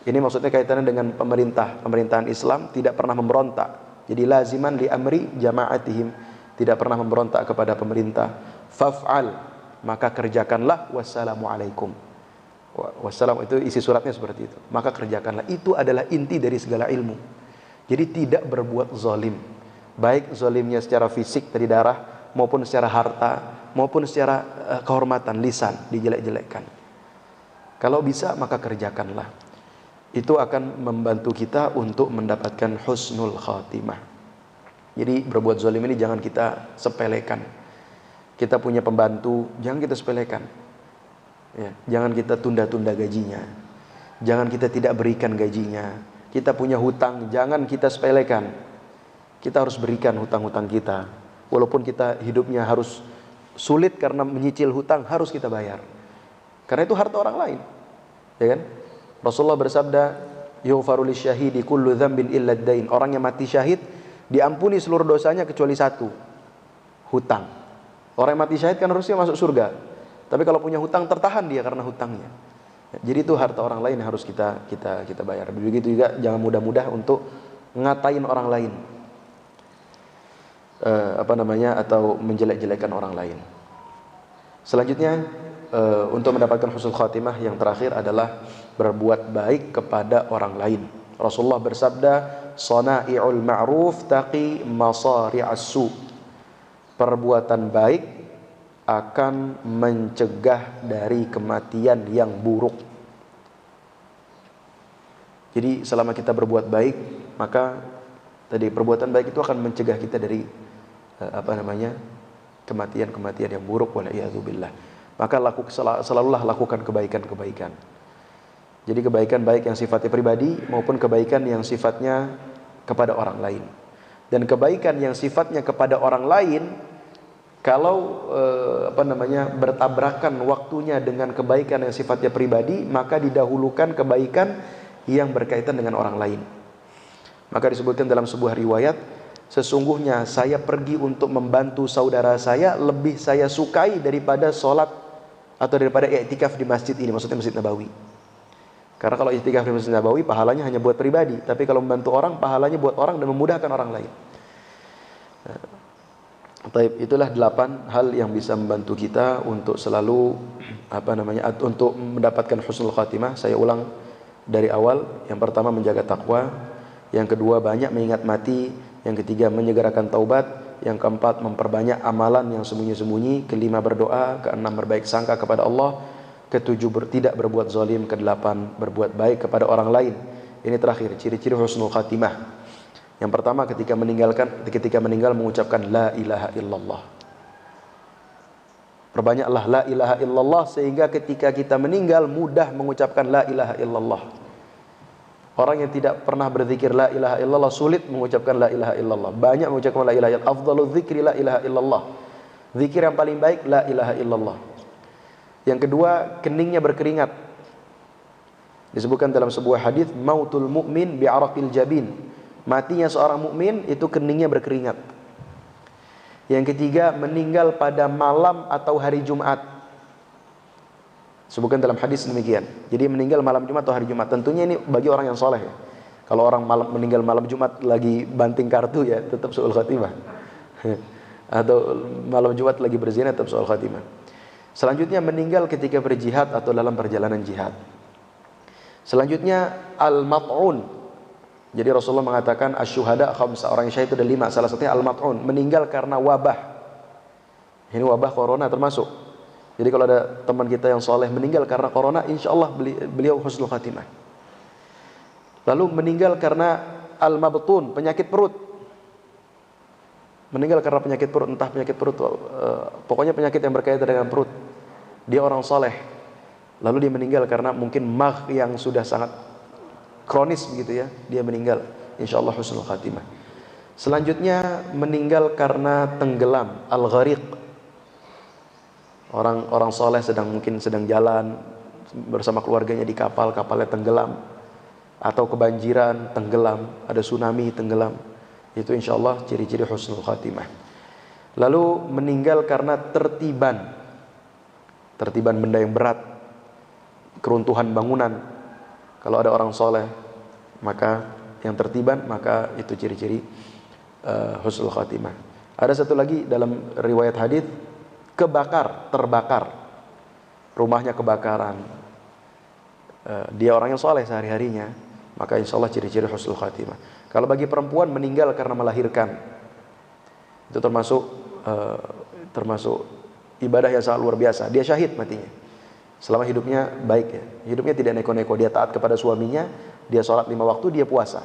A: Ini maksudnya kaitannya dengan pemerintahan Islam, tidak pernah memberontak. Jadi laziman li amri jama'atihim, tidak pernah memberontak kepada pemerintah. Faf'al, maka kerjakanlah. Wassalamualaikum. Wassalam, itu isi suratnya seperti itu. Maka kerjakanlah. Itu adalah inti dari segala ilmu. Jadi tidak berbuat zalim, baik zalimnya secara fisik dari darah, maupun secara harta, maupun secara kehormatan lisan, dijelek-jelekkan. Kalau bisa maka kerjakanlah. Itu akan membantu kita untuk mendapatkan husnul khatimah. Jadi berbuat zalim ini jangan kita sepelekan. Kita punya pembantu, jangan kita sepelekan. Ya, jangan kita tunda-tunda gajinya. Jangan kita tidak berikan gajinya. Kita punya hutang, jangan kita sepelekan. Kita harus berikan hutang-hutang kita. Walaupun kita hidupnya harus sulit karena menyicil hutang, harus kita bayar. Karena itu harta orang lain. Ya kan? Rasulullah bersabda, yughfaru lisyahidi kullu dzambin illa ad-dain. Orang yang mati syahid diampuni seluruh dosanya kecuali satu, hutang. Orang yang mati syahid kan harusnya masuk surga, tapi kalau punya hutang tertahan dia karena hutangnya. Jadi itu harta orang lain yang harus kita bayar. Begitu juga jangan mudah-mudah untuk ngatain orang lain, atau menjelek-jelekan orang lain. Selanjutnya, untuk mendapatkan husnul khatimah yang terakhir adalah berbuat baik kepada orang lain. Rasulullah bersabda, "Sana'i'ul ma'ruf taqi masari'as su." Perbuatan baik akan mencegah dari kematian yang buruk. Jadi selama kita berbuat baik, maka tadi perbuatan baik itu akan mencegah kita dari kematian yang buruk, wal'iyadzubillah. Maka selalulah lakukan kebaikan-kebaikan. Jadi kebaikan baik yang sifatnya pribadi maupun kebaikan yang sifatnya kepada orang lain. Dan kebaikan yang sifatnya kepada orang lain, kalau bertabrakan waktunya dengan kebaikan yang sifatnya pribadi, maka didahulukan kebaikan yang berkaitan dengan orang lain. Maka disebutkan dalam sebuah riwayat, sesungguhnya saya pergi untuk membantu saudara saya lebih saya sukai daripada sholat atau daripada i'tikaf di masjid ini, maksudnya Masjid Nabawi. Karena kalau i'tikaf di Masjid Nabawi pahalanya hanya buat pribadi, tapi kalau membantu orang pahalanya buat orang dan memudahkan orang lain. Itulah 8 hal yang bisa membantu kita untuk selalu untuk mendapatkan husnul khatimah. Saya ulang dari awal. Yang pertama menjaga takwa, yang kedua banyak mengingat mati, yang ketiga menyegerakan taubat, yang keempat memperbanyak amalan yang sembunyi-sembunyi, kelima berdoa, keenam berbaik sangka kepada Allah, ketujuh tidak berbuat zalim, kedelapan berbuat baik kepada orang lain. Ini terakhir ciri-ciri husnul khatimah. Yang pertama ketika meninggal mengucapkan la ilaha illallah. Perbanyaklah la ilaha illallah sehingga ketika kita meninggal mudah mengucapkan la ilaha illallah. Orang yang tidak pernah berzikir la ilaha illallah sulit mengucapkan la ilaha illallah. Banyak mengucapkan la ilaha illallah. Afdhalul dzikri la ilaha illallah. Zikir yang paling baik la ilaha illallah. Yang kedua, keningnya berkeringat. Disebutkan dalam sebuah hadis, mautul mu'min bi'araqil jabin. Matinya seorang mukmin itu keningnya berkeringat. Yang ketiga, meninggal pada malam atau hari Jumat. Sebutkan dalam hadis demikian. Jadi meninggal malam Jumat atau hari Jumat. Tentunya ini bagi orang yang soleh ya. Kalau orang meninggal malam Jumat lagi banting kartu ya tetap su'ul khatimah. Atau malam Jumat lagi berzina tetap su'ul khatimah. Selanjutnya meninggal ketika berjihad atau dalam perjalanan jihad. Selanjutnya al-mat'un. Jadi Rasulullah mengatakan asyuhada khamsa, orang yang syahid itu ada 5. Salah satunya al-mat'un, meninggal karena wabah. Ini wabah corona termasuk. Jadi kalau ada teman kita yang soleh meninggal karena corona, insya Allah beliau husnul khatimah. Lalu meninggal karena al-mabtun, penyakit perut. Meninggal karena penyakit perut, entah penyakit perut, pokoknya penyakit yang berkaitan dengan perut. Dia orang soleh, lalu dia meninggal karena mungkin magh yang sudah sangat kronis begitu ya, dia meninggal, insya Allah husnul khatimah. Selanjutnya meninggal karena tenggelam, al-ghariq. Orang soleh mungkin sedang jalan bersama keluarganya di kapalnya tenggelam, atau kebanjiran tenggelam, ada tsunami tenggelam. Itu insya Allah ciri-ciri husnul khatimah. Lalu meninggal karena tertiban benda yang berat, keruntuhan bangunan. Kalau ada orang soleh maka yang tertiban, maka itu ciri-ciri husnul khatimah. Ada satu lagi dalam riwayat hadis, terbakar, rumahnya kebakaran. Dia orang yang soleh sehari-harinya, maka insya Allah ciri-ciri husnul khatimah. Kalau bagi perempuan meninggal karena melahirkan, itu termasuk ibadah yang sangat luar biasa. Dia syahid matinya. Selama hidupnya baik ya, hidupnya tidak neko-neko, dia taat kepada suaminya, dia sholat 5 waktu, dia puasa.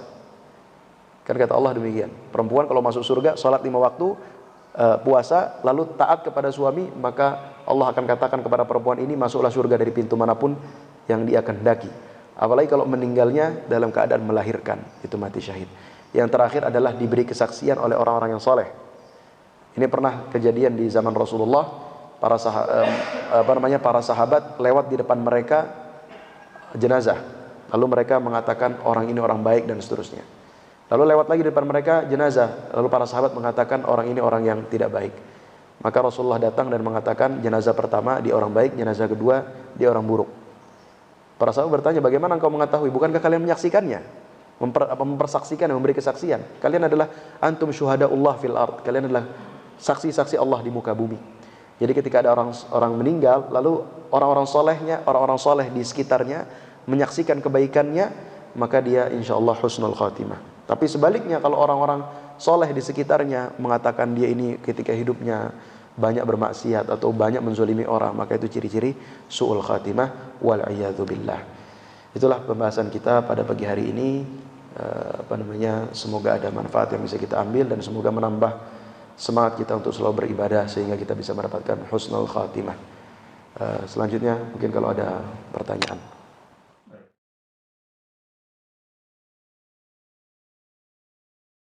A: Kan kata Allah demikian, perempuan kalau masuk surga sholat 5 waktu, puasa, lalu taat kepada suami, maka Allah akan katakan kepada perempuan ini, masuklah surga dari pintu manapun yang dia akan hendaki. Apalagi kalau meninggalnya dalam keadaan melahirkan, itu mati syahid. Yang terakhir adalah diberi kesaksian oleh orang-orang yang soleh. Ini pernah kejadian di zaman Rasulullah. Para sahabat lewat di depan mereka jenazah, lalu mereka mengatakan orang ini orang baik dan seterusnya. Lalu lewat lagi di depan mereka jenazah, lalu para sahabat mengatakan orang ini orang yang tidak baik. Maka Rasulullah datang dan mengatakan jenazah pertama dia orang baik, jenazah kedua dia orang buruk. Para sahabat bertanya, bagaimana engkau mengetahui? Bukankah kalian menyaksikannya? Mempersaksikan, memberi kesaksian. Kalian adalah antum syuhadaullah fil ard. Kalian adalah saksi-saksi Allah di muka bumi. Jadi ketika ada orang meninggal, lalu orang-orang soleh di sekitarnya menyaksikan kebaikannya, maka dia insya Allah husnul khatimah. Tapi sebaliknya, kalau orang-orang soleh di sekitarnya mengatakan dia ini ketika hidupnya banyak bermaksiat atau banyak menzolimi orang, maka itu ciri-ciri su'ul khatimah wal iyadzu billah. Itulah pembahasan kita pada pagi hari ini. Semoga ada manfaat yang bisa kita ambil dan semoga menambah semangat kita untuk selalu beribadah sehingga kita bisa mendapatkan husnul khatimah. Selanjutnya mungkin kalau ada pertanyaan.